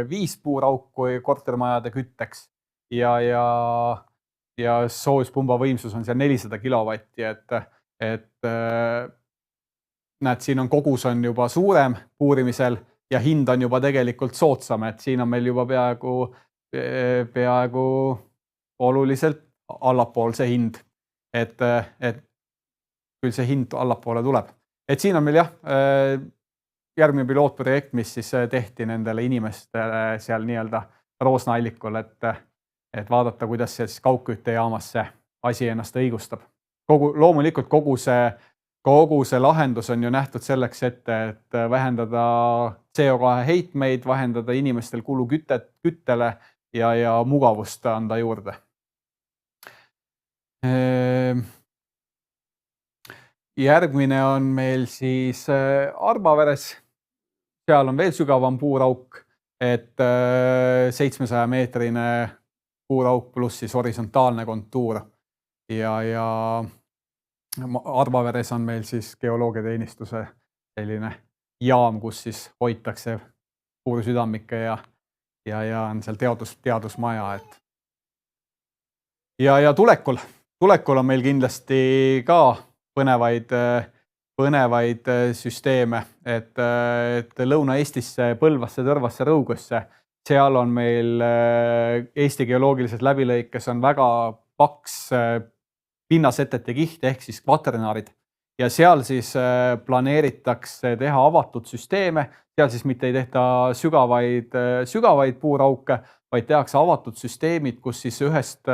Speaker 2: 5 puurauku kortermajade kütteks ja soojuspumba võimsus on seal 400 kilovatti, et näed, siin on kogus on juba suurem puurimisel ja hind on juba tegelikult soodsam, et siin on meil juba peaaegu oluliselt allapool see hind, et küll see hind allapoole tuleb. Et siin on meil järgmine pilootprojekt, mis siis tehti nendele inimestele seal nii-öelda Roosna allikul, et vaadata, kuidas see kaugküttejaamas see asi ennast õigustab. Loomulikult kogu see lahendus on ju nähtud selleks ette, et vähendada CO2 heitmeid, vähendada inimestel kulu küttele ja mugavust anda juurde. Järgmine on meil siis Arbaveres. Seal on veel sügavam puurauk, et 700 meetrine puurauk pluss siis horisontaalne kontuur. Ja Arbaveres on meil siis geoloogiateenistuse selline jaam, kus siis hoitakse puursüdamikke ja on seal teadusmaja. Ja tulekul on meil kindlasti ka põnevaid süsteeme, et Lõuna-Eestisse, Põlvasse, Tõrvasse, Rõugusse, seal on meil Eesti geoloogilises läbilõikes on väga paks pinnasetete kiht ehk siis kvaternaarid ja seal siis planeeritakse teha avatud süsteeme, seal siis mitte ei tehta sügavaid puurauke, vaid tehakse avatud süsteemid, kus siis ühest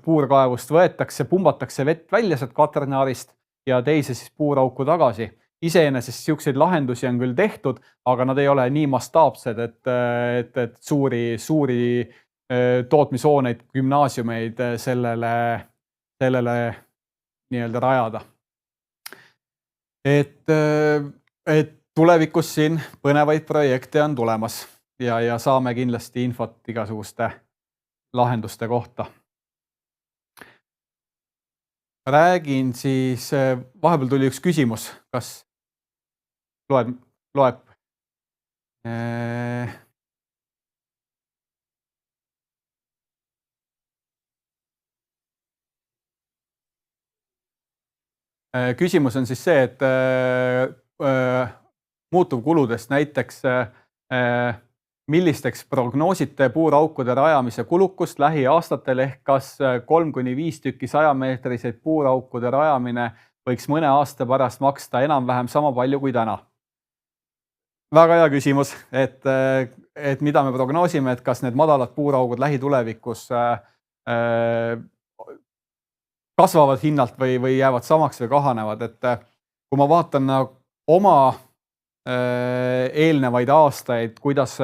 Speaker 2: puurkaevust võetakse, pumbatakse vett välja sealt kvaternaarist ja teise siis puurauku tagasi. Iseenesest siukseid lahendusi on küll tehtud, aga nad ei ole nii mastaapsed, et suuri tootmishooneid, gümnaasiumeid sellele nii-öelda rajada. Et tulevikus siin põnevaid projekte on tulemas ja saame kindlasti infot igasuguste lahenduste kohta. Räägin siis, vahepeal tuli üks küsimus, kas loeb? Küsimus on siis see, et muutuvkuludest näiteks millisteks prognoosite puuraukude rajamise kulukust lähiaastatel ehk kas 3-5 tükki 100-meetriseid puuraukude rajamine võiks mõne aasta pärast maksta enam-vähem sama palju kui täna? Väga hea küsimus, et mida me prognoosime, et kas need madalad puuraugud lähitulevikus kasvavad hinnalt või jäävad samaks või kahanevad, et kui ma vaatan oma eelnevaid aastaid, kuidas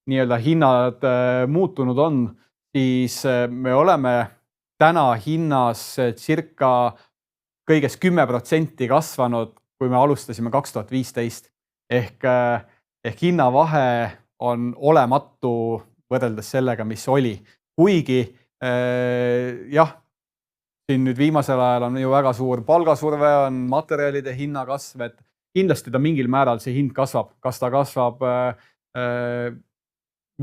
Speaker 2: nii-öelda hinnad muutunud on, siis me oleme täna hinnas circa kõigest 10% kasvanud, kui me alustasime 2015. Ehk hinnavahe on olematu võrreldes sellega, mis oli. Kuigi jah, siin nüüd viimasel ajal on ju väga suur palgasurve, on materjalide hinna kasv, et kindlasti ta mingil määral see hind kasvab. Kas ta kasvab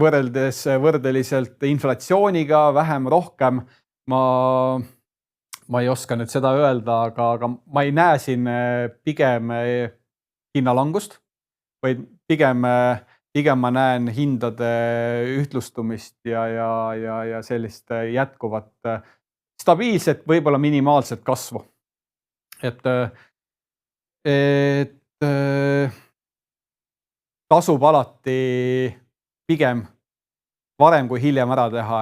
Speaker 2: võrdeliselt inflatsiooniga, vähem, rohkem, ma ei oska nüüd seda öelda, aga ma ei näe siin pigem hinnalangust, vaid pigem ma näen hindade ühtlustumist ja sellist jätkuvat stabiilset, võib-olla minimaalset kasvu. Et tasub alati pigem varem kui hiljem ära teha,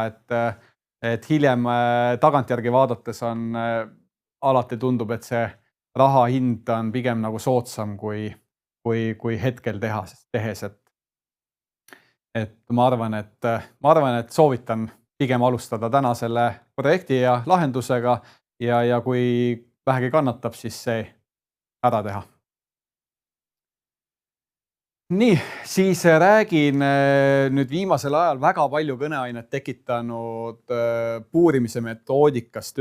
Speaker 2: et hiljem tagantjärgi vaadates on alati tundub, et see raha hind on pigem nagu soodsam kui hetkel tehes, et ma arvan, et soovitan pigem alustada täna selle projekti ja lahendusega ja kui vähegi kannatab, siis see ära teha. Nii, siis räägin nüüd viimasel ajal väga palju kõneainet tekitanud puurimise metoodikast,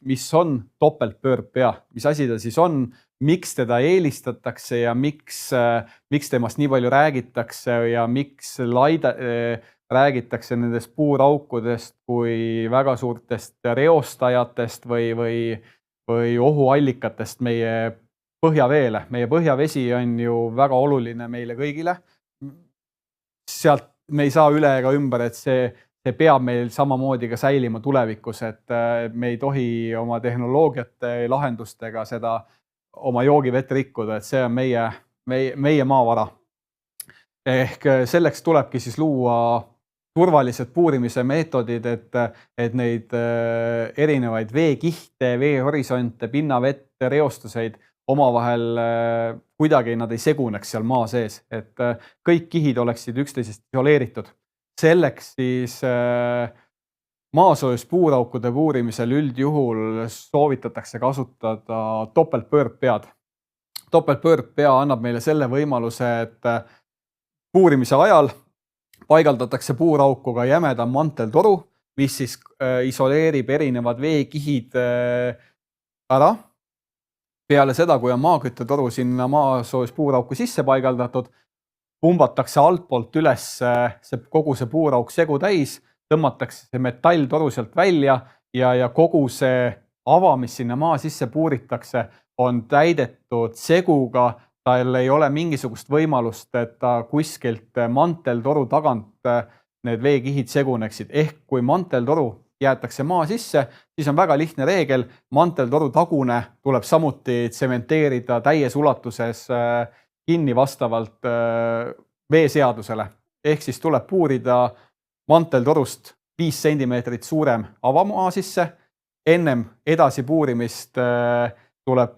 Speaker 2: mis on topeltpöördpea. Mis asi ta siis on, miks teda eelistatakse ja miks temast nii palju räägitakse ja miks räägitakse nendest puuraukudest kui väga suurtest reostajatest või ohuallikatest meie põhjaveele. Meie põhjavesi on ju väga oluline meile kõigile. Sealt me ei saa üle ega ümber, et see peab meil samamoodi ka säilima tulevikus, et me ei tohi oma tehnoloogiate lahendustega seda oma joogivett rikkuda, et see on meie maavara. Ehk selleks tulebki siis luua turvalised puurimise meetodid, et neid erinevaid veekihte, veehorisonte, pinnavette, reostuseid omavahel kuidagi nad ei seguneks seal maa sees, et kõik kihid oleksid üksteisest isoleeritud. Selleks siis maasoojus puuraukude puurimisel üldjuhul soovitatakse kasutada topeltpöördpead. Topeltpöördpea annab meile selle võimaluse, et puurimise ajal paigaldatakse puuraukuga jämedam manteltoru, mis siis isoleerib erinevad veekihid ära. Peale seda, kui on maaküttetoru sinna maasoojus puurauku sisse paigaldatud, pumbatakse altpoolt üles kogu see puurauk segu täis, tõmmatakse see metalltoru sealt välja ja kogu see ava, mis sinna maa sisse puuritakse, on täidetud seguga. Tal ei ole mingisugust võimalust, et ta kuskilt manteltoru tagant need veekihid seguneksid. Ehk kui manteltoru jäetakse maa sisse, siis on väga lihtne reegel. Manteltoru tagune tuleb samuti tsementeerida täies ulatuses kinni vastavalt veeseadusele. Ehk siis tuleb puurida manteltorust 5 centimeetrit suurem avamaa sisse. Ennem edasi puurimist tuleb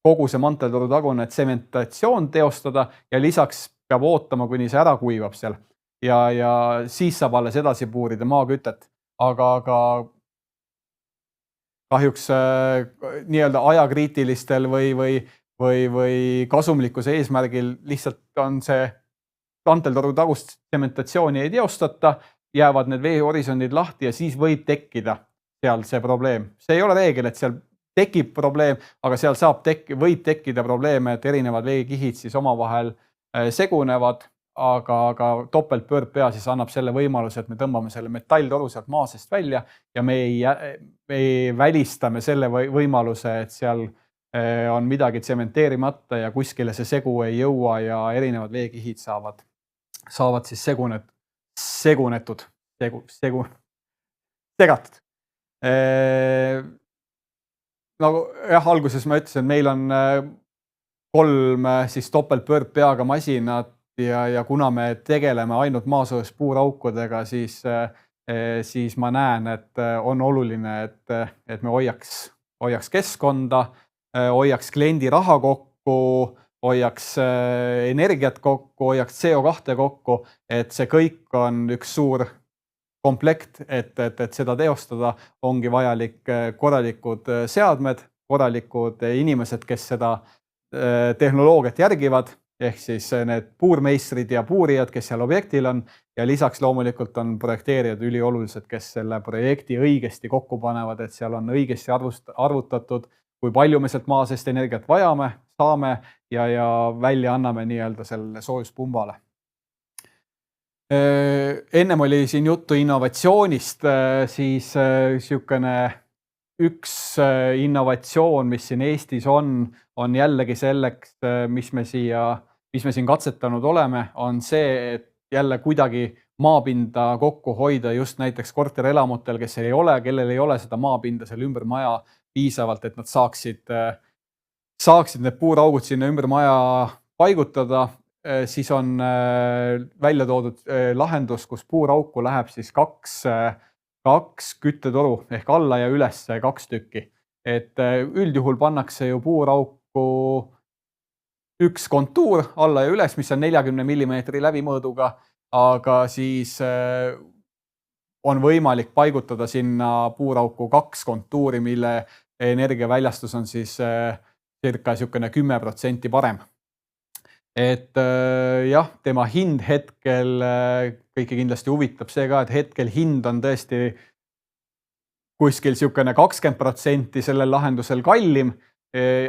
Speaker 2: kogu see manteltoru tagune tsementatsioon teostada ja lisaks peab ootama, kuni see ära kuivab seal. Ja siis saab alles edasi puurida maakütet. Aga kahjuks nii-öelda ajakriitilistel või kasumlikkuse eesmärgil lihtsalt on see manteltoru tagust tsementatsiooni ei teostata, jäävad need veehorisondid lahti ja siis võib tekkida seal see probleem. See ei ole reegel, et seal tekib probleem, aga seal võib tekkida probleeme, et erinevad veekihid siis omavahel segunevad, aga topeltpöördpea siis annab selle võimaluse, et me tõmbame selle metalltoru sealt maa seest välja ja me välistame selle võimaluse, et seal on midagi tsementeerimata ja kuskile see segu ei jõua ja erinevad veekihid saavad saavad siis segatud. Nagu jah, alguses ma ütlesin, et meil on 3 siis topeltpöördpeaga masinat ja kuna me tegeleme ainult maasoojus puuraukudega, siis ma näen, et on oluline, et me hoiaks keskkonda, hoiaks kliendi raha kokku, hoiaks energiat kokku, hoiaks CO2 kokku, et see kõik on üks suur komplekt, et seda teostada, ongi vajalik korralikud seadmed, korralikud inimesed, kes seda tehnoloogiat järgivad, ehk siis need puurmeistrid ja puurijad, kes seal objektil on, ja lisaks loomulikult on projekteerijad üliolulised, kes selle projekti õigesti kokku panevad, et seal on õigesti arvutatud, kui palju me sealt maa seest energiat vajame, saame ja välja anname nii-öelda selle soojuspumbale. Ennem oli siin juttu innovatsioonist, siis niisugune üks innovatsioon, mis siin Eestis on jällegi selleks, mis me siin katsetanud oleme, on see, et jälle kuidagi maapinda kokku hoida just näiteks korterelamutel, kellel ei ole seda maapinda seal ümber maja piisavalt, et nad saaksid need puuraugud sinna ümber maja paigutada. Siis on välja toodud lahendus, kus puurauku läheb siis 2 küttetoru ehk alla ja üles 2 tükki. Et üldjuhul pannakse ju puurauku üks kontuur alla ja üles, mis on 40 mm läbimõõduga, aga siis on võimalik paigutada sinna puurauku 2 kontuuri, mille energiaväljastus on siis circa 10% parem. Et jah, tema hind hetkel, kõiki kindlasti huvitab see ka, et hetkel hind on tõesti kuskil 20% sellel lahendusel kallim,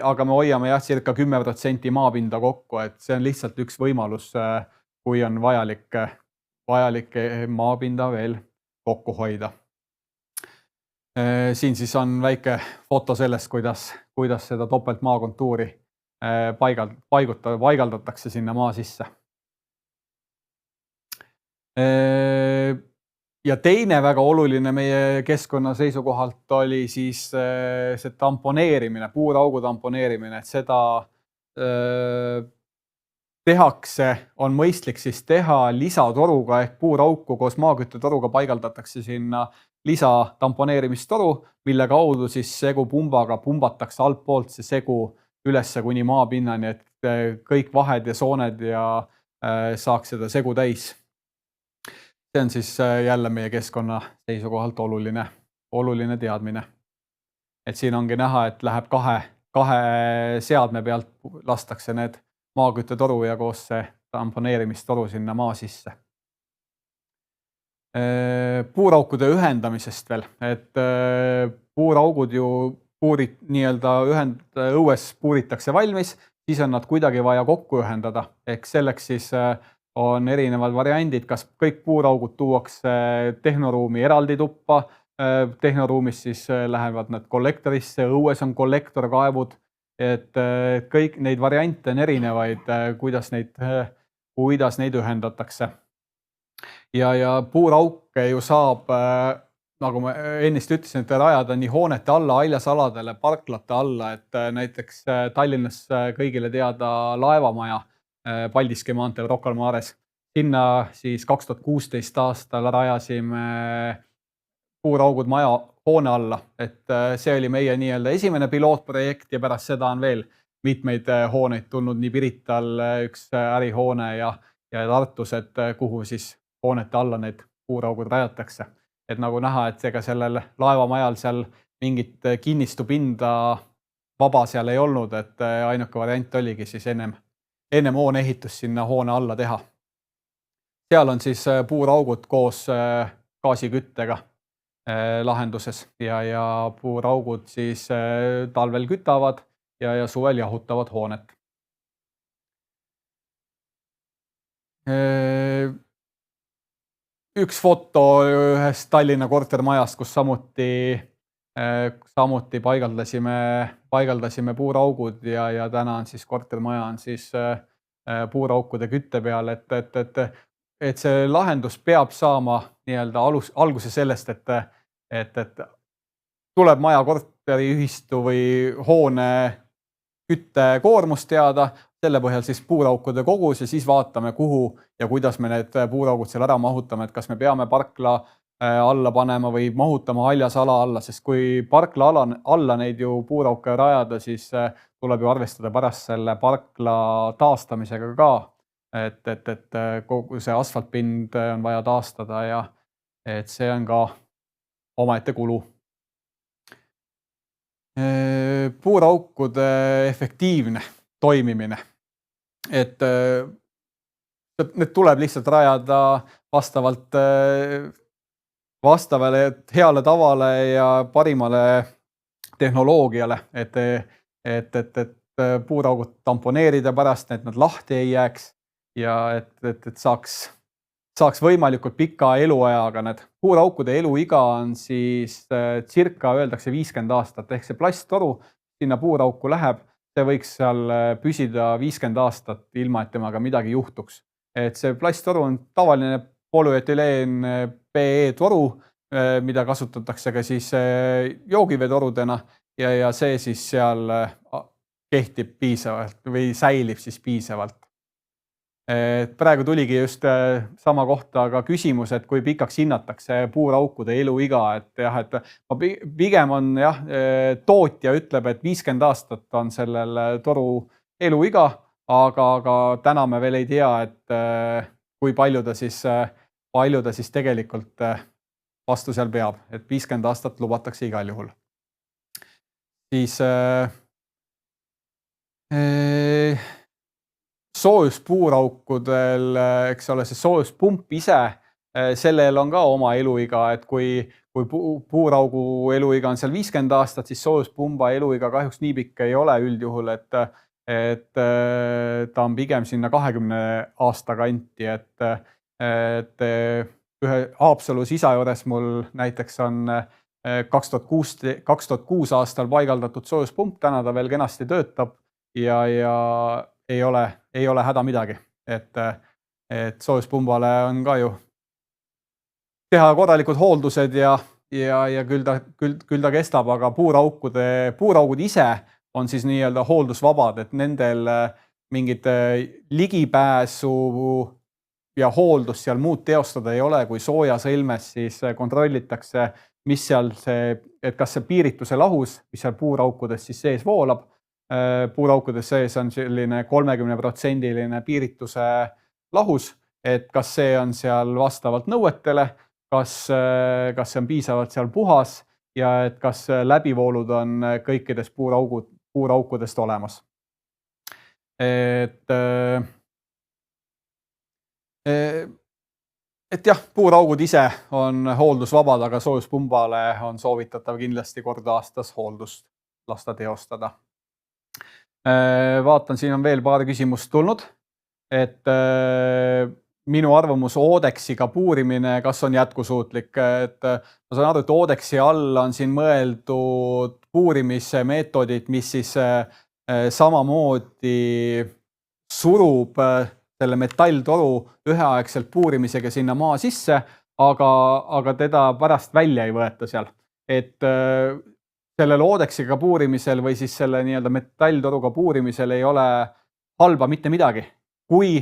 Speaker 2: aga me hoiame jah, circa 10% maapinda kokku, et see on lihtsalt üks võimalus, kui on vajalik maapinda veel kokku hoida. Siin siis on väike foto sellest, kuidas seda topeltmaakontuuri paigaldatakse sinna maa sisse. Ja teine väga oluline meie keskkonna seisukohalt oli siis see tamponeerimine, puuraugu tamponeerimine, et seda on mõistlik siis teha lisatoruga ehk puurauku koos maaküttetoruga paigaldatakse sinna lisatamponeerimistoru, mille kaudu siis segupumbaga pumbatakse altpoolt see segu ülesse kuni maapinnani, et kõik vahed ja sooned saaks seda segu täis. See on siis jälle meie keskkonna seisukohalt oluline teadmine. Et siin ongi näha, et läheb kahe seadme pealt lastakse need maaküttetoru ja koos see tamponeerimistoru sinna maa sisse. Puuraukude ühendamisest veel, et puuraugud ju nii-öelda õues puuritakse valmis, siis on nad kuidagi vaja kokku ühendada. Ehk selleks siis on erinevad variandid, kas kõik puuraugud tuuakse tehnoruumi eraldi tuppa, tehnoruumis siis lähevad nad kollektorisse, õues on kollektorkaevud, et kõik neid variante on erinevaid, kuidas neid ühendatakse. Ja puurauke ju saab, nagu ma ennist ütlesin, et rajada nii hoonete alla, haljasaladele, parklate alla, et näiteks Tallinnas kõigile teada laevamaja Paldiski maanteel Rocca al Mares. Sinna siis 2016 aastal rajasime puuraugud maja hoone alla, et see oli meie nii-öelda esimene pilootprojekt ja pärast seda on veel mitmeid hooneid tulnud, nii Pirital üks ärihoone ja Tartus, et kuhu siis hoonete alla need puuraugud rajatakse. Et nagu näha, et ega sellel laevamajal seal mingit kinnistupinda vaba seal ei olnud, et ainuke variant oligi siis ennem hoone ehitus sinna hoone alla teha. Seal on siis puuraugud koos gaasiküttega lahenduses ja puuraugud siis talvel kütavad ja suvel jahutavad hoonet. Üks foto ühest Tallinna kortermajast, kus samuti paigaldasime puuraugud ja täna on siis kortermaja on siis puuraukude kütte peal, et et see lahendus peab saama nii-öelda alguse sellest, et tuleb maja, korteriühistu või hoone küttekoormust teada, selle põhjal siis puuraukude kogus ja siis vaatame, kuhu ja kuidas me need puuraugud seal ära mahutame, et kas me peame parkla alla panema või mahutama haljasala alla, sest kui parkla alla neid ju puurauke rajada, siis tuleb ju arvestada pärast selle parkla taastamisega ka, et kogu see asfaltpind on vaja taastada ja et see on ka omaette kulu. Puuraukude efektiivne toimimine, et need tuleb lihtsalt rajada vastavale heale tavale ja parimale tehnoloogiale, et puuraugud tamponeerida pärast, et nad lahti ei jääks ja et saaks võimalikult pika eluajaga need. Puuraukude eluiga on siis circa öeldakse 50 aastat, ehk see plasttoru sinna puurauku läheb, see võiks seal püsida 50 aastat ilma, et temaga midagi juhtuks. Et see plasttoru on tavaline polüetüleen PE toru, mida kasutatakse ka siis joogiveetorudena ja see siis seal kehtib piisavalt või säilib siis piisavalt. Praegu tuligi just sama kohta ka küsimus, et kui pikaks hinnatakse puuraukude eluiga, et jah, et pigem on jah, tootja ütleb, et 50 aastat on sellel toru eluiga, aga täna me veel ei tea, et kui palju ta siis tegelikult vastu seal peab, et 50 aastat lubatakse igal juhul. Siis soojuspuuraukudel, eks ole, see soojuspump ise, sellel on ka oma eluiga, et kui puuraugu eluiga on seal 50 aastat, siis soojuspumba eluiga kahjuks nii pikk ei ole üldjuhul, et ta on pigem sinna 20 aasta kanti, et ühe Haapsalus isa juures mul näiteks on 2006 aastal paigaldatud soojuspump, täna ta veel kenasti töötab ja ei ole häda midagi, et soojuspumbale on ka ju teha korralikud hooldused ja küll ta kestab, aga puuraugud ise on siis nii-öelda hooldusvabad, et nendel mingit ligipääsu ja hooldust seal muud teostada ei ole, kui soojasõlmes siis kontrollitakse, mis seal et kas see piirituse lahus, mis seal puuraukudes siis sees voolab, puuraukudes sees on selline 30% piirituse lahus, et kas see on seal vastavalt nõuetele, kas see on piisavalt seal puhas ja et kas läbivoolud on kõikides puuraukudest olemas. Et jah, puuraugud ise on hooldusvabad, aga soojuspumbale on soovitatav kindlasti kord aastas hooldust lasta teostada. Vaatan, siin on veel paar küsimust tulnud, et minu arvamus Oodexiga puurimine, kas on jätkusuutlik, et ma saan aru, et Oodexi all on siin mõeldud puurimise meetodid, mis siis samamoodi surub selle metalltoru üheaegselt puurimisega sinna maa sisse, aga teda pärast välja ei võeta seal. Et sellel Oodexiga puurimisel või siis selle nii-öelda metalltoruga puurimisel ei ole halba mitte midagi, kui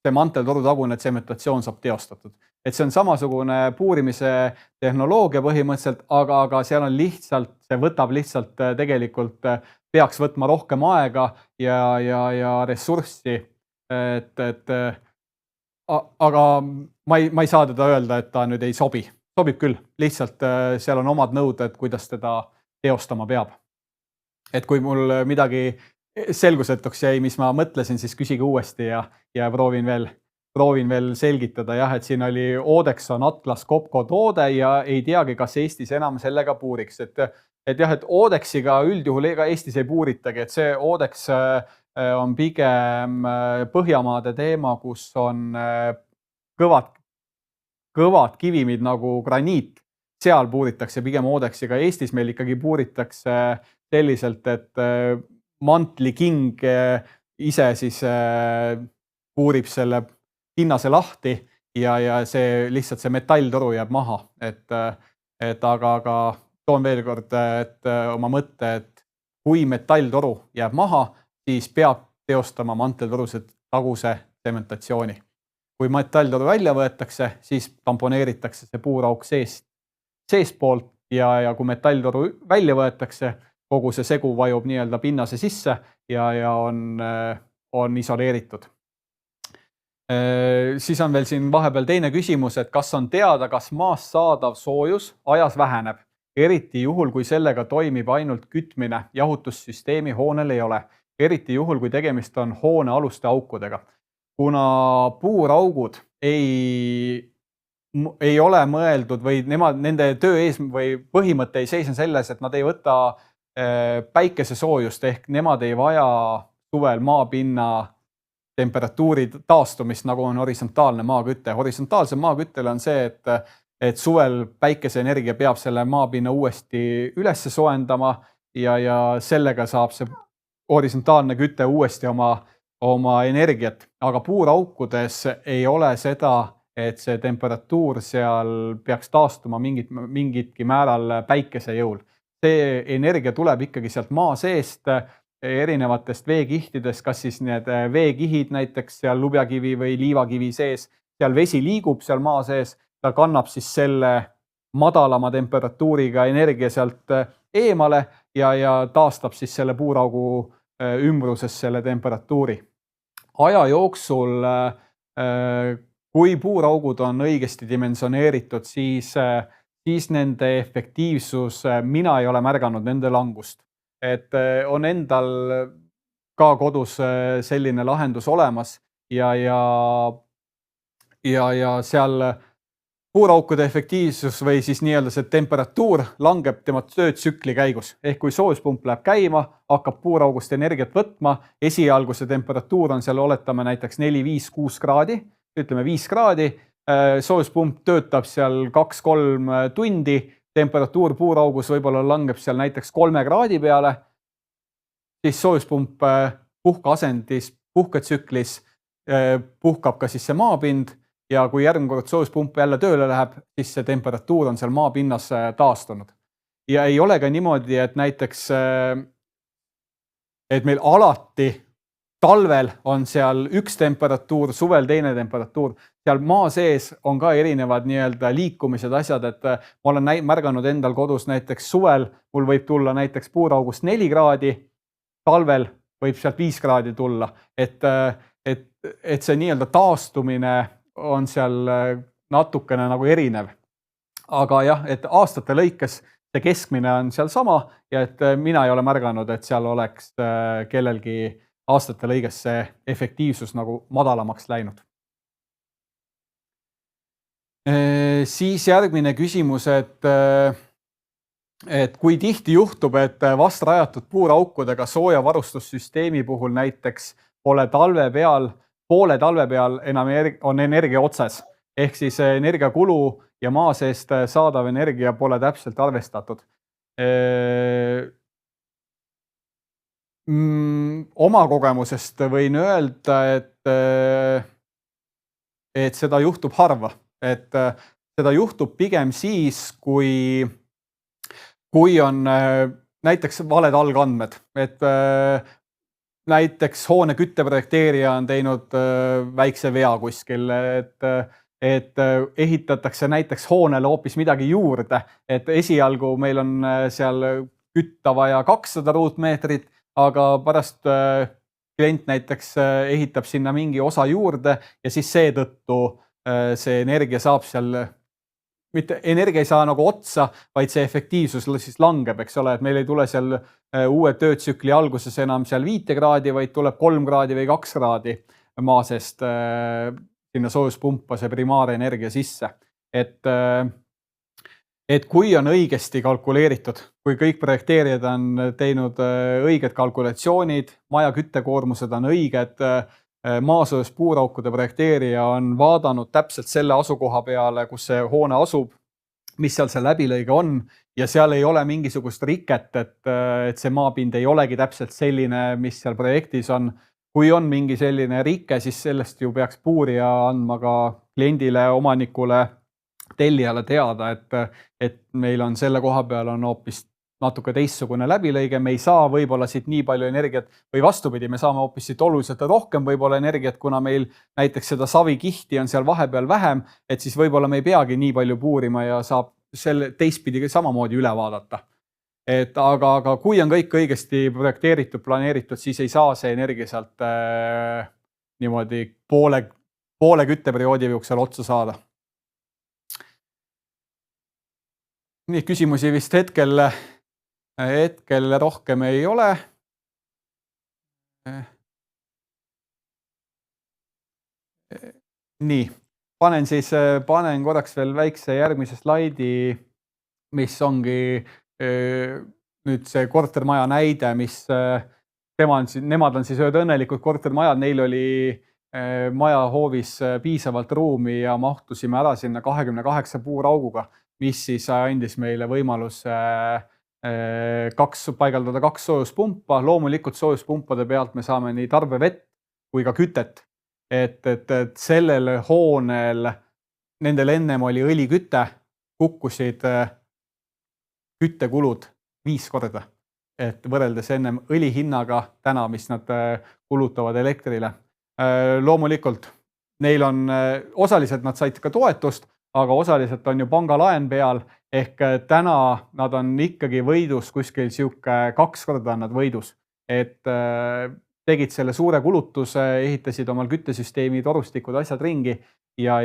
Speaker 2: see manteltoru tagune tsementatsioon saab teostatud. Et see on samasugune puurimise tehnoloogia põhimõtteliselt, aga seal on lihtsalt, see võtab lihtsalt tegelikult, peaks võtma rohkem aega ja ressurssi. Aga ma ei saa teda öelda, et ta nüüd ei sobi. Sobib küll, lihtsalt seal on omad nõuded, kuidas teda teostama peab. Et kui mul midagi selgusetuks jäi, mis ma mõtlesin, siis küsige uuesti ja proovin veel selgitada. Jah, et siin oli Odex on Atlas Copco toode ja ei teagi, kas Eestis enam sellega puuriks. Et jah, et Odexiga üldjuhul ega Eestis ei puuritagi, et see Odex on pigem Põhjamaade teema, kus on kõvad kivimid nagu graniit. Seal puuritakse pigem Odexiga. Eestis meil ikkagi puuritakse selliselt, et mantliking ise siis puurib selle pinnase lahti ja see lihtsalt see metalltoru jääb maha, aga toon veel kord, et oma mõtte, et kui metalltoru jääb maha, siis peab teostama manteltoruse taguse sementatsiooni. Kui metalltoru välja võetakse, siis tamponeeritakse see puurauk seestpoolt ja kui metalltoru välja võetakse, kogu see segu vajub nii-öelda pinnase sisse ja on isoleeritud. Siis on veel siin vahepeal teine küsimus, et kas on teada, kas maast saadav soojus ajas väheneb, eriti juhul, kui sellega toimib ainult kütmine, jahutussüsteemi hoonel ei ole, eriti juhul, kui tegemist on hoone aluste aukudega. Kuna puuraugud ei ole mõeldud või nende töö või põhimõte ei seisne selles, et nad ei võta päikesesoojust ehk nemad ei vaja suvel maapinna temperatuuri taastumist, nagu on horisontaalne maaküte. Horisontaalse maaküttele on see, et suvel päikeseenergia peab selle maapinna uuesti üles soojendama ja sellega saab see horisontaalne küte uuesti oma energiat. Aga puuraukudes ei ole seda, et see temperatuur seal peaks taastuma mingitki määral päikese jõul. See energia tuleb ikkagi sealt maa seest, erinevatest veekihtidest, kas siis need veekihid näiteks seal lubjakivi või liivakivi sees, seal vesi liigub seal maa sees, ta kannab siis selle madalama temperatuuriga energia sealt eemale ja taastab siis selle puuraugu ümbruses selle temperatuuri. Aja jooksul, kui puuraugud on õigesti dimensioneeritud, siis nende efektiivsus, mina ei ole märganud nende langust. Et on endal ka kodus selline lahendus olemas ja seal puuraukude efektiivsus või siis nii-öelda see temperatuur langeb tema töötsükli käigus. Ehk kui soojuspump läheb käima, hakkab puuraugust energiat võtma, esialgu see temperatuur on seal, oletame näiteks 4, 5, 6 kraadi, ütleme 5 kraadi, soojuspump töötab seal 2-3 tundi, temperatuur puuraugus võib-olla langeb seal näiteks 3 kraadi peale, siis soojuspump puhkeasendis, puhketsüklis puhkab ka siis see maapind ja kui järgmine kord soojuspump jälle tööle läheb, siis see temperatuur on seal maapinnas taastunud. Ja ei ole ka niimoodi, et näiteks, et meil alati talvel on seal üks temperatuur, suvel teine temperatuur. Seal maa sees on ka erinevad nii-öelda liikumised asjad, et ma olen märganud endal kodus näiteks suvel, mul võib tulla näiteks puuraugust 4 kraadi, talvel võib sealt 5 kraadi tulla. Et see nii-öelda taastumine on seal natukene nagu erinev. Aga jah, et aastate lõikes see keskmine on seal sama ja et mina ei ole märganud, et seal oleks kellelgi aastate lõiges see efektiivsus nagu madalamaks läinud. Siis järgmine küsimus, et kui tihti juhtub, et vast rajatud puuraukudega sooja varustussüsteemi puhul näiteks poole talve peal enam on energia otsas, ehk siis energiakulu ja maa seest saadav energia pole täpselt arvestatud. Oma kogemusest võin öelda, et seda juhtub harva. Et seda juhtub pigem siis, kui on näiteks valed algandmed. Et näiteks hoone kütteprojekteerija on teinud väikse vea kuskil, et ehitatakse näiteks hoonele hoopis midagi juurde. Et esialgu meil on seal kütta vaja 200 ruutmeetrit, aga pärast klient näiteks ehitab sinna mingi osa juurde ja siis seetõttu see energia saab seal, mitte energia ei saa nagu otsa, vaid see efektiivsus siis langeb, eks ole, et meil ei tule seal uue töötsükli alguses enam seal 5 kraadi, vaid tuleb 3 kraadi või 2 kraadi maa seest sinna soojuspumpa see primaarenergia sisse. Et kui on õigesti kalkuleeritud, kui kõik projekteerijad on teinud õiged kalkulatsioonid, maja küttekoormused on õiged, maasoojus puuraukude projekteerija on vaadanud täpselt selle asukoha peale, kus see hoone asub, mis seal see läbilõige on ja seal ei ole mingisugust riket, et see maapind ei olegi täpselt selline, mis seal projektis on, kui on mingi selline rike, siis sellest ju peaks puurija andma ka kliendile, omanikule, tellijale teada, et meil on selle koha peal on hoopis natuke teistsugune läbilõige, me ei saa võib-olla siit nii palju energiat või vastupidi, me saame hoopis siit oluliselt rohkem võib-olla energiat, kuna meil näiteks seda savikihti on seal vahepeal vähem, et siis võib-olla me ei peagi nii palju puurima ja saab selle teistpidi samamoodi üle vaadata. Aga kui on kõik õigesti projekteeritud, planeeritud, siis ei saa see energia sealt niimoodi poole kütteperioodi jooksul otsa saada. Nii, küsimusi vist hetkel rohkem ei ole. Nii, panen korraks veel väikse järgmise slaidi, mis ongi nüüd see kortermaja näide, mis nemad on siis ühed õnnelikud kortermajad, neil oli maja hoovis piisavalt ruumi ja mahtusime ära sinna 28 puurauguga, mis siis andis meile võimaluse paigaldada 2 soojuspumpa. Loomulikult soojuspumpade pealt me saame nii tarbevett kui ka kütet. Et sellel hoonel, nendel ennem oli õliküte, kukkusid küttekulud 5 korda. Et võrreldes ennem õli hinnaga täna, mis nad kulutavad elektrile. Loomulikult, neil on osaliselt nad said ka toetust, aga osaliselt on ju pangalaen peal, ehk täna nad on ikkagi võidus kuskil siuke 2 korda on nad võidus. Et tegid selle suure kulutuse, ehitasid omal küttesüsteemi, torustikud, asjad ringi ja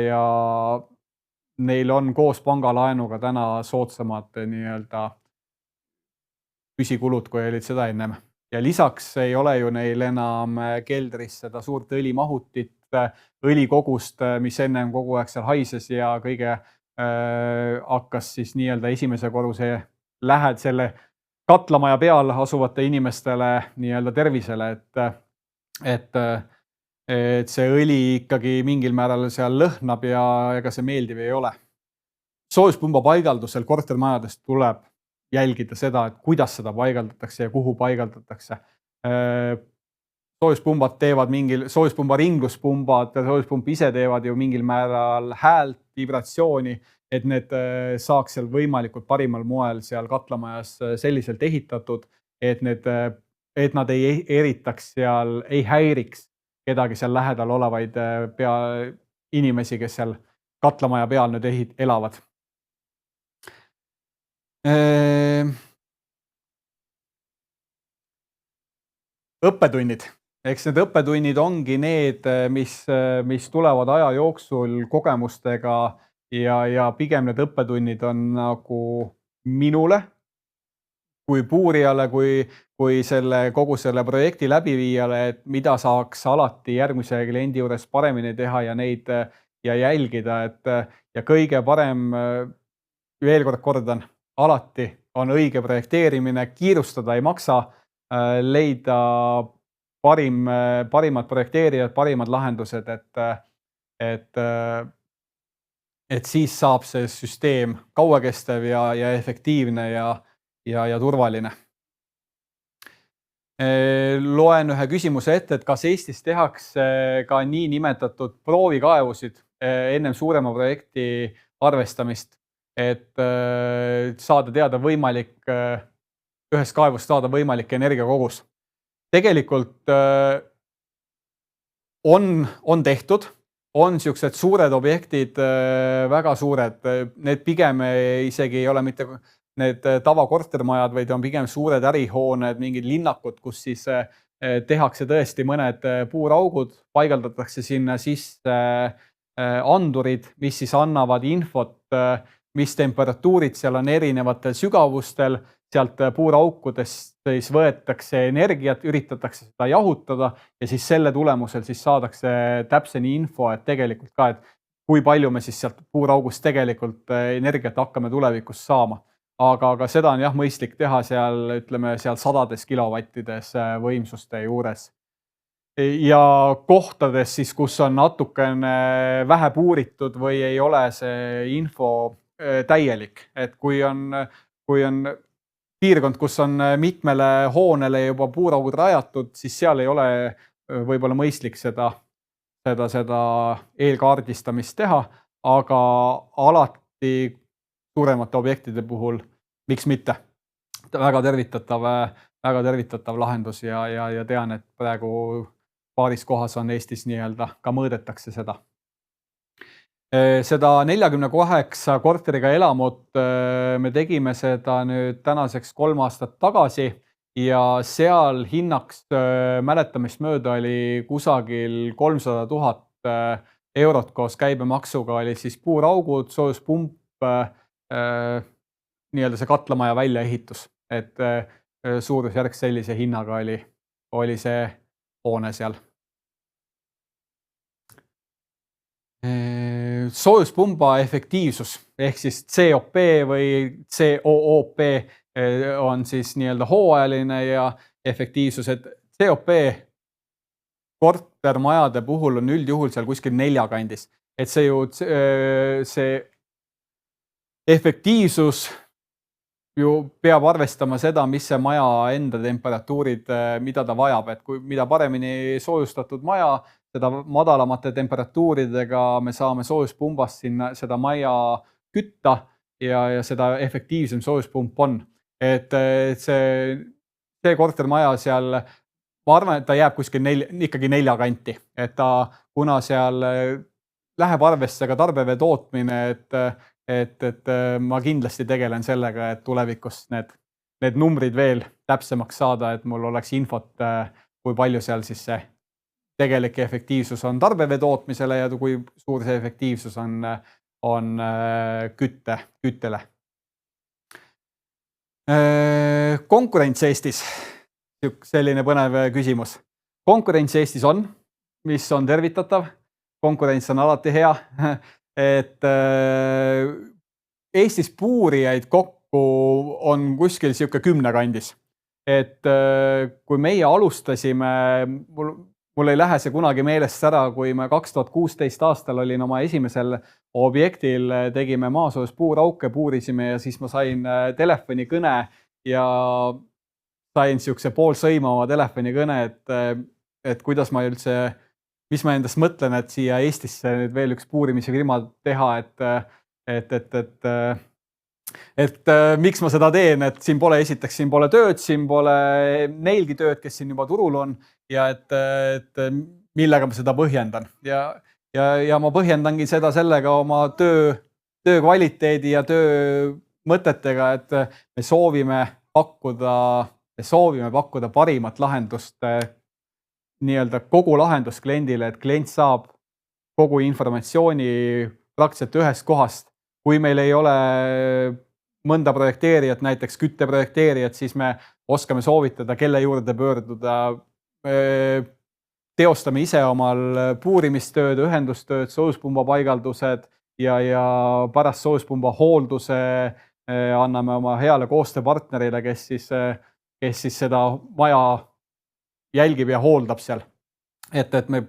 Speaker 2: neil on koos pangalaenuga täna soodsamad nii-öelda püsikulud, kui olid seda ennem. Ja lisaks ei ole ju neil enam keldris seda suurt õlimahutit, õlikogust, mis ennem kogu aeg seal haises ja kõige hakkas siis nii-öelda esimese korruse selle katlamaja peal asuvate inimestele nii-öelda tervisele, et see õli ikkagi mingil määral seal lõhnab ja ega see meeldiv ei ole. Soojuspumba paigaldusel kortermajadest tuleb jälgida seda, et kuidas seda paigaldatakse ja kuhu paigaldatakse. Soojuspumbad teevad soojuspumba ringluspumbad, soojuspump ise teevad ju mingil määral häält, vibratsiooni, et need saaks seal võimalikult parimal moel seal katlamajas selliselt ehitatud, et nad ei eritaks seal, ei häiriks kedagi seal lähedal olevaid inimesi, kes seal katlamaja peal nüüd elavad. Õppetunnid. Eks need õppetunnid ongi need, mis tulevad aja jooksul kogemustega ja pigem need õppetunnid on nagu minule kui puurijale, kui kogu selle projekti läbiviijale, et mida saaks alati järgmise kliendi juures paremini teha ja neid ja jälgida, ja kõige parem, veel kord kordan, alati on õige projekteerimine, kiirustada ei maksa, leida parimad projekteerijad, parimad lahendused, et siis saab see süsteem kauakestev ja efektiivne ja turvaline. Loen ühe küsimuse ette, et kas Eestis tehakse ka nii nimetatud proovikaevusid ennem suurema projekti arvestamist, et saada teada ühest kaevust saada võimalik energiakogus. Tegelikult on tehtud, on siuksed suured objektid, väga suured, need pigem isegi ei ole mitte need tavakortermajad, vaid on pigem suured ärihooned, mingid linnakud, kus siis tehakse tõesti mõned puuraugud, paigaldatakse sinna sisse andurid, mis siis annavad infot, mis temperatuurid seal on erinevatel sügavustel, sealt puuraukudest siis võetakse energiat, üritatakse seda jahutada ja siis selle tulemusel siis saadakse täpseni info, et tegelikult ka, et kui palju me siis sealt puuraugust tegelikult energiat hakkame tulevikus saama. Aga seda on jah mõistlik teha seal, ütleme, seal sadades kilovattides võimsuste juures. Ja kohtades siis, kus on natukene vähe puuritud või ei ole see info täielik, et kui on piirkond, kus on mitmele hoonele juba puuraugud rajatud, siis seal ei ole võib-olla mõistlik seda eelkaardistamist teha, aga alati suuremate objektide puhul, miks mitte. Väga tervitatav lahendus ja tean, et praegu paaris kohas on Eestis nii-öelda ka mõõdetakse seda. Seda 48 korteriga elamut me tegime seda nüüd tänaseks 3 aastat tagasi ja seal hinnaks mäletamist mööda oli kusagil 300 000 eurot koos käibemaksuga oli siis puuraugud, soojuspump, nii-öelda see katlamaja väljaehitus, et suurusjärk sellise hinnaga oli see hoone seal. Soojuspumba efektiivsus ehk siis COP või COOP on siis nii-öelda hooajaline ja efektiivsus, et COP kortermajade puhul on üldjuhul seal kuskil 4 kandis. Et see efektiivsus ju peab arvestama seda, mis see maja enda temperatuurid, mida ta vajab, et mida paremini soojustatud maja, seda madalamate temperatuuridega me saame soojuspumbast sinna seda maja kütta ja seda efektiivsem soojuspump on. Et see kortermaja seal, ma arvan, et ta jääb kuskil ikkagi 4 kanti, et kuna seal läheb arvesse ka tarbevee tootmine, et ma kindlasti tegelen sellega, et tulevikus need numbrid veel täpsemaks saada, et mul oleks infot, kui palju seal siis see tegelik efektiivsus on tarbevee tootmisele ja kui suur see efektiivsus on küttele. Konkurents Eestis, selline põnev küsimus. Konkurents Eestis on, mis on tervitatav. Konkurents on alati hea. Et Eestis puurijaid kokku on kuskil siuke 10 kandis. Et kui meie alustasime, mul ei lähe see kunagi meelest ära, kui me 2016 aastal olin oma esimesel objektil, tegime maasoojus puurauke, puurisime ja siis ma sain telefonikõne ja sain siukse poolsõimava telefonikõne, et kuidas ma üldse, mis ma endast mõtlen, et siia Eestisse nüüd veel üks puurimisfirma teha, et miks ma seda teen, et siin pole tööd, siin pole neilgi tööd, kes siin juba turul on ja et millega ma seda põhjendan. Ja ma põhjendangi seda sellega oma töö kvaliteedi ja töö mõtetega, et me soovime pakkuda parimat lahendust, nii-öelda kogu lahendust kliendile, et klient saab kogu informatsiooni praktiliselt ühest kohast. Kui meil ei ole mõnda projekteerijat, näiteks kütteprojekteerijat, siis me oskame soovitada, kelle juurde pöörduda. Teostame ise omal puurimistööd, ühendustööd, soojuspumba paigaldused ja pärast soojuspumba hoolduse anname oma heale koostööpartnerile, kes siis seda maja jälgib ja hooldab seal. Et me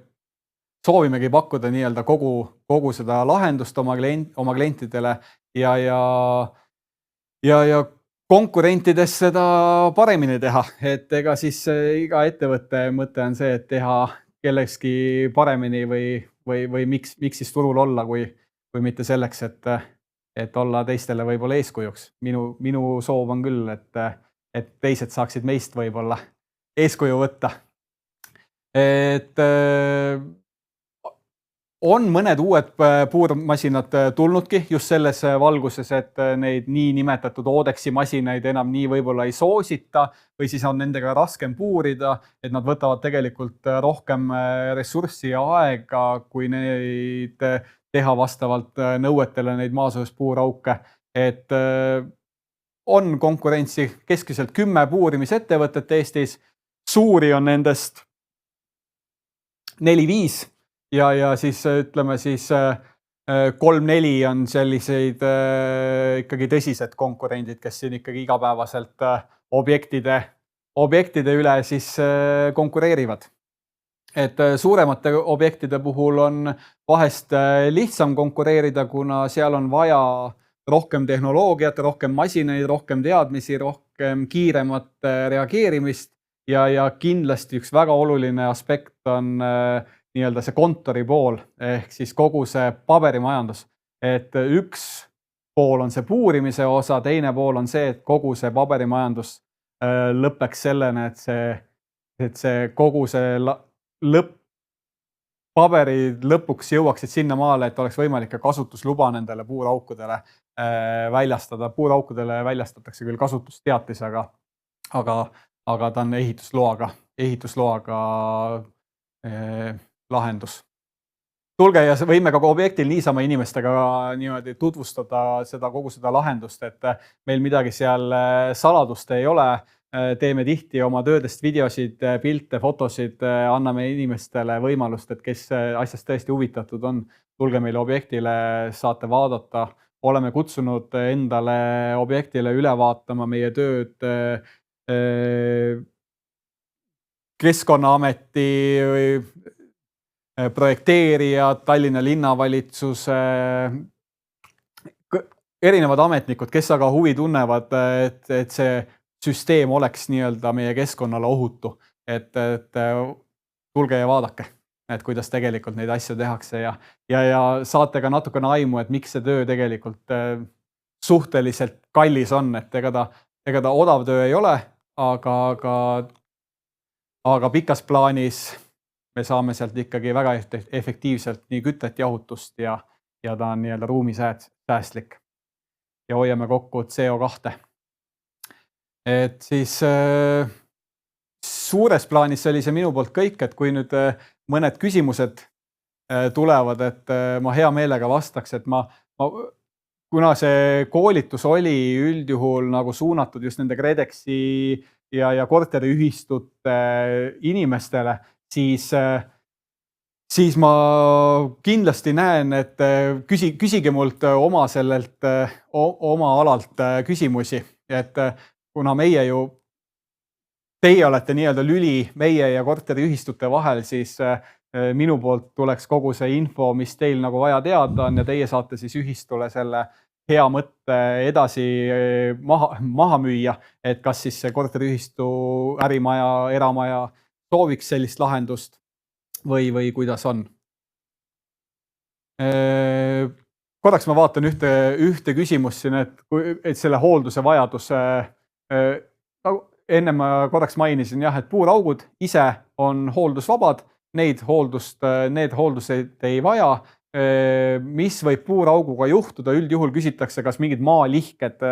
Speaker 2: soovimegi pakkuda nii-öelda kogu seda lahendust oma klientidele ja konkurentides seda paremini teha, et ega siis iga ettevõtte mõte on see, et teha kellekski paremini või miks siis turul olla, kui mitte selleks, et olla teistele võib-olla eeskujuks. Minu soov on küll, et teised saaksid meist võib-olla eeskuju võtta. Et on mõned uued puurmasinad tulnudki just selles valguses, et neid nii nimetatud Oodexi masinaid enam nii võib-olla ei soosita või siis on nendega raskem puurida, et nad võtavad tegelikult rohkem ressurssi ja aega, kui neid teha vastavalt nõuetele neid maasoojuspuurauke. Et on konkurentsi keskmiselt 10 puurimisettevõtet Eestis, suuri on nendest 4-5 ja siis ütleme 3-4 on selliseid ikkagi tõsised konkurendid, kes siin ikkagi igapäevaselt objektide üle siis konkureerivad. Et suuremate objektide puhul on vahest lihtsam konkureerida, kuna seal on vaja rohkem tehnoloogiat, rohkem masinaid, rohkem teadmisi, rohkem kiiremat reageerimist ja kindlasti üks väga oluline aspekt on nii-öelda see kontori pool ehk siis kogu see paberimajandus, et üks pool on see puurimise osa, teine pool on see, et kogu see paberimajandus lõpeks sellena, et see kogu see paberid lõpuks jõuaksid sinna maale, et oleks võimalik ka kasutusluba nendele puuraukudele väljastada. Puuraukudele väljastatakse küll kasutusteatis, aga ta on ehitusloaga lahendus. Tulge ja võime ka objektil niisama inimestega niimoodi tutvustada kogu seda lahendust, et meil midagi seal saladust ei ole. Teeme tihti oma töödest videosid, pilte, fotosid, anname inimestele võimalust, et kes asjast tõesti huvitatud on, tulge meile objektile, saate vaadata. Oleme kutsunud endale objektile üle vaatama meie tööd Keskkonnaameti projekteerijad, Tallinna linnavalitsuse, erinevad ametnikud, kes aga huvi tunnevad, et see süsteem oleks nii-öelda meie keskkonnale ohutu, et tulge ja vaadake, et kuidas tegelikult neid asju tehakse ja saate ka natukene aimu, et miks see töö tegelikult suhteliselt kallis on, et ega ta odav töö ei ole, aga pikas plaanis me saame sealt ikkagi väga efektiivselt nii kütet, jahutust ja ta on nii-öelda ruumisäästlik ja hoiame kokku CO2. Et siis suures plaanis oli see minu poolt kõik, et kui nüüd mõned küsimused tulevad, et ma hea meelega vastaks, et kuna see koolitus oli üldjuhul nagu suunatud just nende KredExi ja korteriühistute inimestele, siis ma kindlasti näen, et küsige mult oma alalt küsimusi, et kuna teie olete nii-öelda lüli meie ja korteriühistute vahel, siis minu poolt tuleks kogu see info, mis teil nagu vaja teada on ja teie saate siis ühistule selle hea mõtte edasi maha müüa, et kas siis see korteriühistu, ärimaja, eramaja sooviks sellist lahendust või kuidas on. Korraks ma vaatan ühte küsimust siin, et selle hoolduse vajadus. Enne ma korraks mainisin, et puuraugud ise on hooldusvabad, need hoolduseid ei vaja. Mis võib puurauguga juhtuda? Üldjuhul küsitakse, kas mingid maalihked,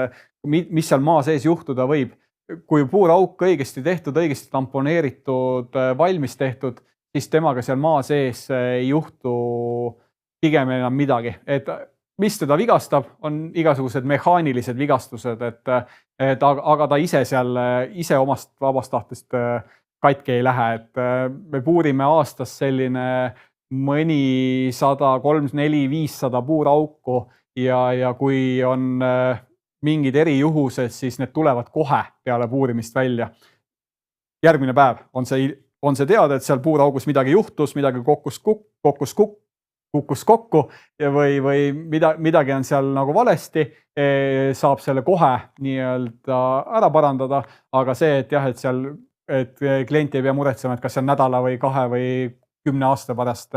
Speaker 2: mis seal maa sees juhtuda võib. Kui puurauk õigesti tehtud, õigesti tamponeeritud, valmis tehtud, siis temaga seal maa sees ei juhtu pigem enam midagi. Et mis teda vigastab, on igasugused mehaanilised vigastused, aga ta ise omast vabast tahtest katki ei lähe. Et me puurime aastas selline mõni 100, 300, 400, 500 puurauku ja kui on mingid erijuhused, siis need tulevad kohe peale puurimist välja. Järgmine päev on see teada, et seal puuraugus midagi juhtus, midagi kukkus kokku või midagi on seal nagu valesti, saab selle kohe nii-öelda ära parandada, aga see, et klient ei pea muretsema, et kas see nädala või 2 või 10 aasta pärast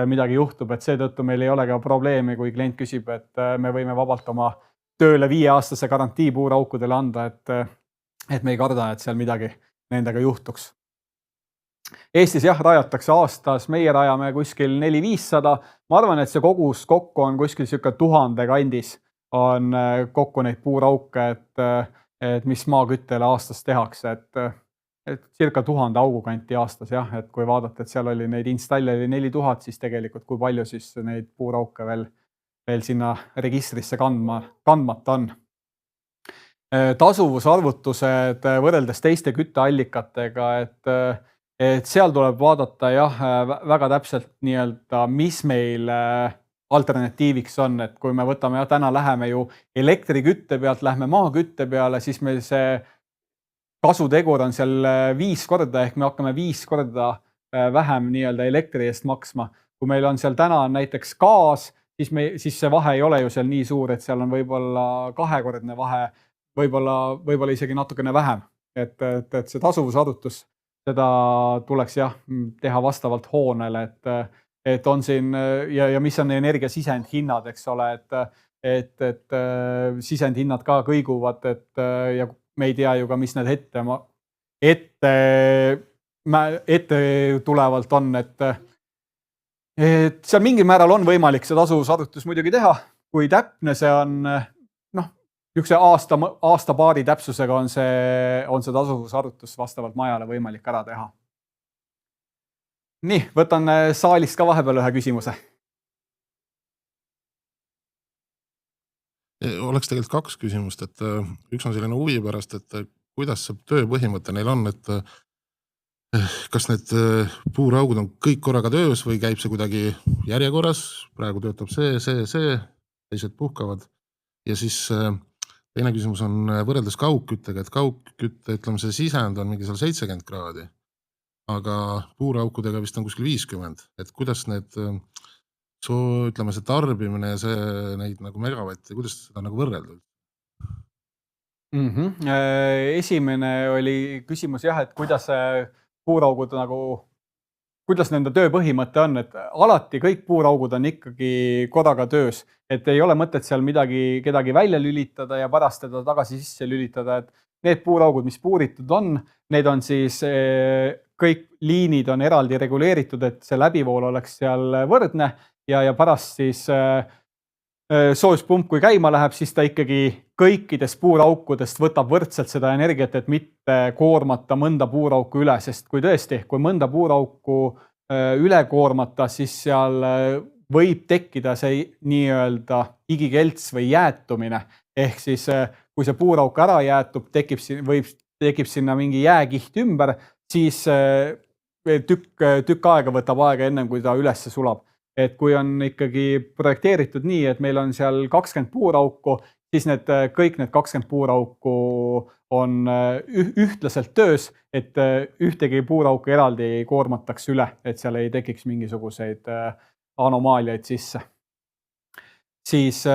Speaker 2: midagi juhtub, et seetõttu meil ei ole ka probleemi, kui klient küsib, et me võime vabalt oma tööle 5-aastase garantii puuraukudele anda, et me ei karda, et seal midagi nendega juhtuks. Eestis rajatakse aastas, meie rajame kuskil 400-500. Ma arvan, et see kogus kokku on kuskil 1000 kandis on kokku neid puurauke, et mis maaküttele aastas tehakse, et circa 1000 augukanti aastas, et kui vaadata, et seal oli neid installe 4000, siis tegelikult kui palju siis neid puurauke veel sinna registrisse kandmata on. Tasuvusarvutused võrreldes teiste kütteallikatega, et seal tuleb vaadata väga täpselt nii-öelda, mis meil alternatiiviks on, et kui me võtame täna läheme ju elektrikütte pealt, lähme maakütte peale, siis meil see kasutegur on seal 5 korda ehk me hakkame 5 korda vähem nii-öelda elektri eest maksma. Kui meil on seal täna näiteks gaas, siis see vahe ei ole ju seal nii suur, et seal on võib-olla 2-kordne vahe, võib-olla isegi natukene vähem, et see tasuvusarvutus seda tuleks jah, teha vastavalt hoonele, et on siin ja mis on energia sisendhinnad, eks ole, et sisendhinnad ka kõiguvad, ja me ei tea ju ka, mis need ette tulevalt on, et seal mingil määral on võimalik see tasuvusarvutus muidugi teha, kui täpne see on, niisuguse aasta-paari täpsusega on see tasuvusarvutus vastavalt majale võimalik ära teha. Nii, võtan saalist ka vahepeal ühe küsimuse.
Speaker 3: Oleks tegelikult 2 küsimust, et üks on selline huvi pärast, et kuidas see tööpõhimõte neil on, et kas need puuraugud on kõik korraga töös või käib see kuidagi järjekorras, praegu töötab see, teised puhkavad ja siis teine küsimus on võrreldes kaugküttega, et kaugkütte, ütleme, see sisend on mingi seal 70 kraadi, aga puuraukudega vist on kuskil 50, et kuidas need, ütleme, see tarbimine ja see neid nagu megavatti, kuidas seda nagu võrrelda?
Speaker 2: Esimene oli küsimus jah, et kuidas puuraugud kuidas nende tööpõhimõte on, et alati kõik puuraugud on ikkagi korraga töös, et ei ole mõtet seal kedagi välja lülitada ja pärast teda tagasi sisse lülitada, et need puuraugud, mis puuritud on, need on siis, kõik liinid on eraldi reguleeritud, et see läbivool oleks seal võrdne ja pärast siis soojuspump, kui käima läheb, siis ta ikkagi kõikidest puuraukudest võtab võrdselt seda energiat, et mitte koormata mõnda puurauku üle, sest kui tõesti, kui mõnda puurauku üle koormata, siis seal võib tekkida see nii-öelda igikelts või jäätumine. Ehk siis, kui see puurauk ära jäätub, tekib sinna mingi jääkiht ümber, siis tükk aega võtab aega ennem, kui ta üles sulab. Et kui on ikkagi projekteeritud nii, et meil on seal 20 puurauku, siis kõik need 20 puurauku on ühtlaselt töös, et ühtegi puurauku eraldi ei koormataks üle, et seal ei tekiks mingisuguseid anomaaliaid sisse. Siis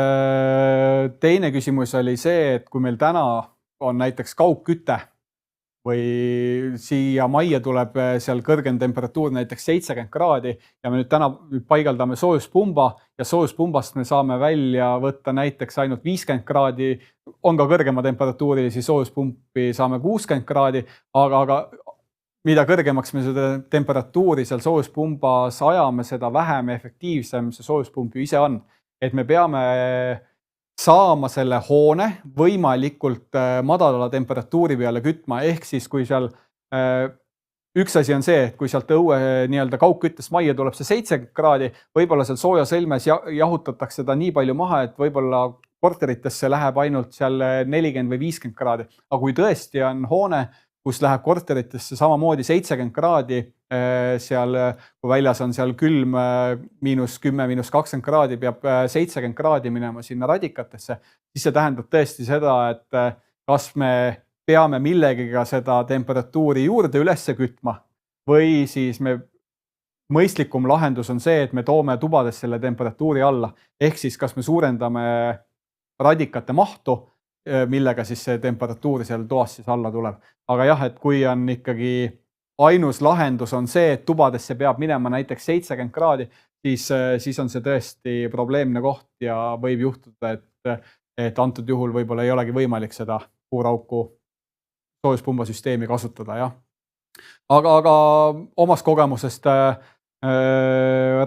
Speaker 2: teine küsimus oli see, et kui meil täna on näiteks kaugküte või siia majja tuleb seal kõrgem temperatuur näiteks 70 kraadi ja me nüüd täna paigaldame soojuspumba ja soojuspumbast me saame välja võtta näiteks ainult 50 kraadi, on ka kõrgema temperatuurilisi soojuspumpi saame 60 kraadi, aga mida kõrgemaks me seda temperatuuri seal soojuspumbas ajame, seda vähem efektiivsem see soojuspump ju ise on. Et me peame saama selle hoone võimalikult madala temperatuuri peale kütma, ehk siis kui seal üks asi on see, et kui sealt õue nii-öelda kaugküttest majja tuleb see 70 kraadi, võib-olla seal soojasõlmes jahutatakse seda nii palju maha, et võib-olla korteritesse läheb ainult seal 40 või 50 kraadi. Aga kui tõesti on hoone, kus läheb korteritesse samamoodi 70 kraadi, seal, kui väljas on seal külm -10, -20 kraadi, peab 70 kraadi minema sinna radikatesse, siis see tähendab tõesti seda, et kas me peame millegiga seda temperatuuri juurde ülesse kütma või siis mõistlikum lahendus on see, et me toome tubades selle temperatuuri alla. Ehk siis kas me suurendame radikate mahtu, millega siis see temperatuur seal toas siis alla tuleb. Aga jah, et kui on ikkagi ainus lahendus on see, et tubadesse peab minema näiteks 70 kraadi, siis on see tõesti probleemne koht ja võib juhtuda, et antud juhul võib-olla ei olegi võimalik seda puurauku soojuspumbasüsteemi kasutada, jah. Aga omast kogemusest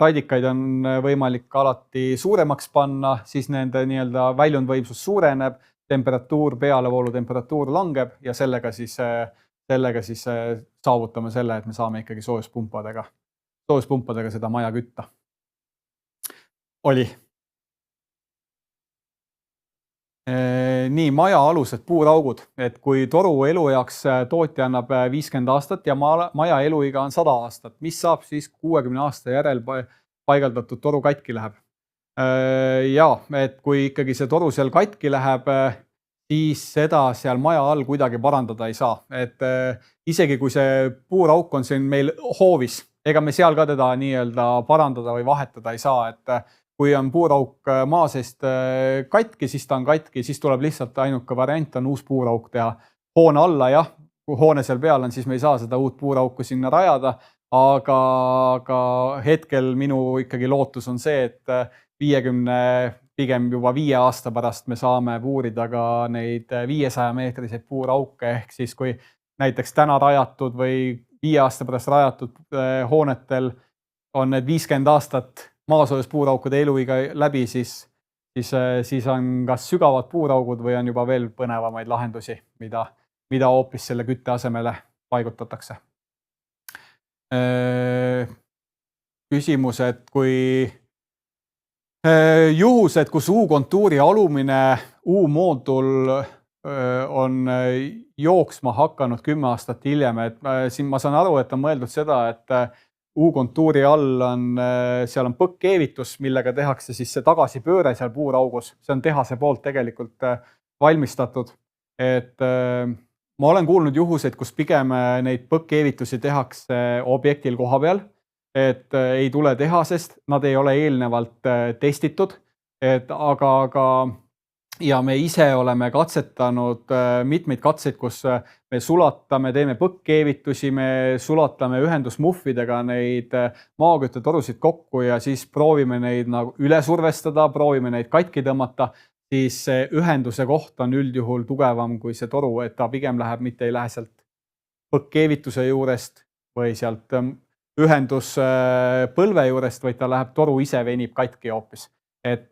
Speaker 2: radikaid on võimalik alati suuremaks panna, siis nende nii-öelda väljundvõimsus suureneb, temperatuur, pealevoolu temperatuur langeb ja sellega siis saavutame selle, et me saame ikkagi soojuspumpadega seda maja kütta. Oli. Nii, maja alused puuraugud, et kui toru elueaks tootja annab 50 aastat ja maja eluiga on 100 aastat, mis saab siis 60 aasta järel paigaldatud toru katki läheb? Ja, et kui ikkagi see toru seal katki läheb, siis seda seal maja all kuidagi parandada ei saa. Et isegi kui see puurauk on siin meil hoovis, ega me seal ka teda nii-öelda parandada või vahetada ei saa, et kui on puurauk maa seest katki, siis ta on katki, siis tuleb lihtsalt ainuke variant on uus puurauk teha. Hoone alla jah, kui hoone seal peal on, siis me ei saa seda uut puurauku sinna rajada, aga hetkel minu ikkagi lootus on see, et 50, pigem juba 5 aasta pärast me saame puurida ka neid 500-meetriseid puurauke, ehk siis kui näiteks täna rajatud või 5 aasta pärast rajatud hoonetel on need 50 aastat maasoojus puuraukude eluiga läbi, siis on kas sügavad puuraugud või on juba veel põnevamaid lahendusi, mida hoopis selle kütte asemele paigutatakse. Küsimus, et kui juhused, kus U-kontuuri alumine U-moodul on jooksma hakanud 10 aastat hiljem, et siin ma saan aru, et on mõeldud seda, et U-kontuuri all seal on põkkkeevitus, millega tehakse siis see tagasipööre seal puuraugus. See on tehase poolt tegelikult valmistatud. Et ma olen kuulnud juhuseid, kus pigem neid põkkkeevitusi tehakse objektil koha peal, et ei tule tehasest, nad ei ole eelnevalt testitud, aga ja me ise oleme katsetanud mitmeid katseid, kus me sulatame, teeme põkkkeevitusi, me sulatame ühendusmuffidega neid maaküttetorusid kokku ja siis proovime neid nagu üle survestada, proovime neid katki tõmmata, siis see ühenduse koht on üldjuhul tugevam kui see toru, et ta pigem mitte ei lähe sealt põkkkeevituse juurest või sealt ühenduspõlve juurest, vaid ta läheb, toru ise venib katki hoopis. Et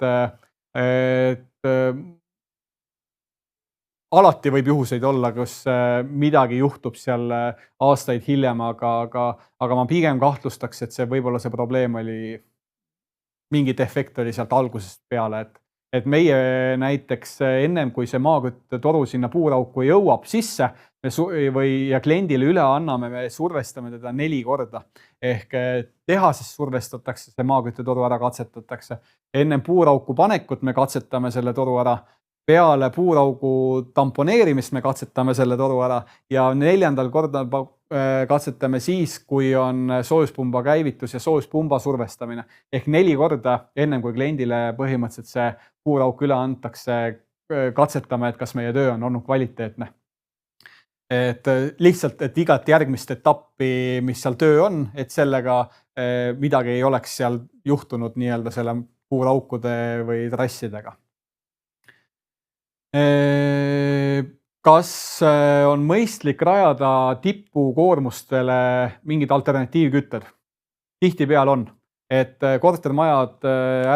Speaker 2: alati võib juhuseid olla, kus midagi juhtub seal aastaid hiljem, aga ma pigem kahtlustaks, et võib-olla see probleem oli, mingi defekt oli sealt algusest peale, et meie näiteks ennem, kui see maaküttetoru sinna puurauku jõuab sisse ja kliendile üle anname, me survestame teda 4 korda. Ehk tehases survestatakse, see maaküttetoru ära katsetatakse. Ennem puurauku panekut me katsetame selle toru ära. Peale puuraugu tamponeerimist me katsetame selle toru ära ja 4. korda katsetame siis, kui on soojuspumba käivitus ja soojuspumba survestamine. Ehk 4 korda ennem, kui kliendile põhimõtteliselt see puurauk üle antakse, katsetame, et kas meie töö on olnud kvaliteetne. Et lihtsalt, et igat järgmist etappi, mis seal töö on, et sellega midagi ei oleks seal juhtunud nii-öelda selle puuraukude või trassidega. Kas on mõistlik rajada tipukoormustele mingid alternatiivkütted? Tihtipeale on, et kortermajad,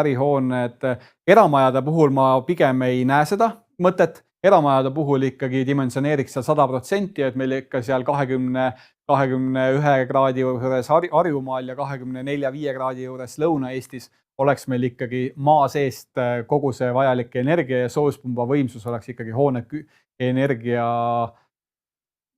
Speaker 2: ärihooned, eramajade puhul ma pigem ei näe seda mõtet. Eramajade puhul ikkagi dimensioneeriks seal 100%, et meil ikka seal 21 kraadi juures Harjumaal ja 24-5 kraadi juures Lõuna-Eestis oleks meil ikkagi maa seest kogu see vajalik energia ja soojuspumba võimsus oleks ikkagi hoone energia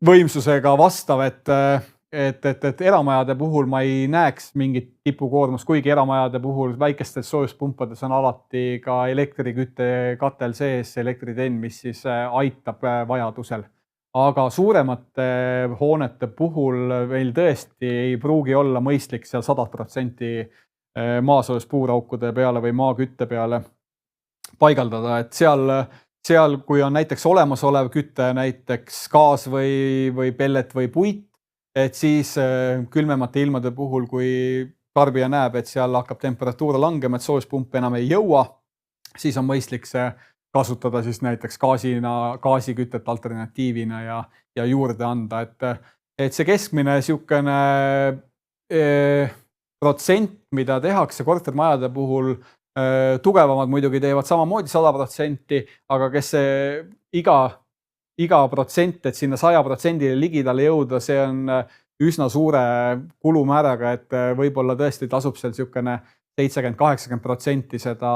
Speaker 2: võimsusega vastav, et eramajade puhul ma ei näeks mingit tipukoormust, kuigi eramajade puhul väikestes soojuspumpades on alati ka elektriküttekatel sees, elektritenn, mis siis aitab vajadusel. Aga suuremate hoonete puhul meil tõesti ei pruugi olla mõistlik seal 100% maasoojuspuuraukude peale või maakütte peale paigaldada, et seal, kui on näiteks olemasolev kütte, näiteks gaas või pellet või puit, et siis külmemate ilmade puhul, kui tarbija näeb, et seal hakkab temperatuur langema, et soojuspump enam ei jõua, siis on mõistlik see kasutada siis näiteks gaasikütet alternatiivina ja juurde anda, et see keskmine niisugune protsent, mida tehakse kortermajade puhul, tugevamad muidugi teevad samamoodi 100%, aga kes iga protsent, et sinna 100% ligidale jõuda, see on üsna suure kulumääraga, et võib-olla tõesti tasub seal niisugune 70-80% seda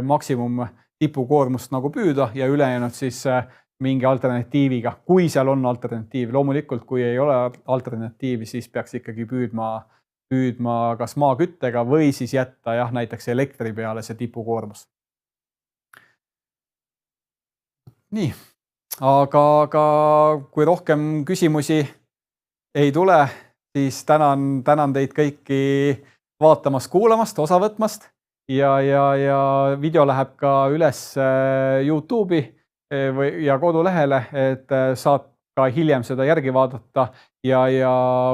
Speaker 2: maksimum tipukoormust nagu püüda ja ülejäänud siis mingi alternatiiviga, kui seal on alternatiiv. Loomulikult, kui ei ole alternatiivi, siis peaks ikkagi püüdma kas maaküttega või siis jätta näiteks elektri peale see tipukoormus. Nii, aga kui rohkem küsimusi ei tule, siis tänan teid kõiki vaatamast, kuulamast, osa võtmast ja video läheb ka üles YouTube'i ja kodulehele, et ka hiljem seda järgi vaadata ja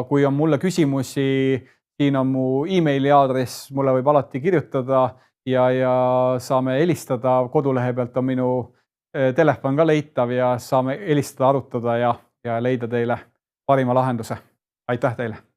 Speaker 2: kui on mulle küsimusi, siin on mu emaili aadress, mulle võib alati kirjutada ja saame helistada, kodulehe pealt on minu telefon ka leitav ja saame helistada, arutada ja leida teile parima lahenduse. Aitäh teile!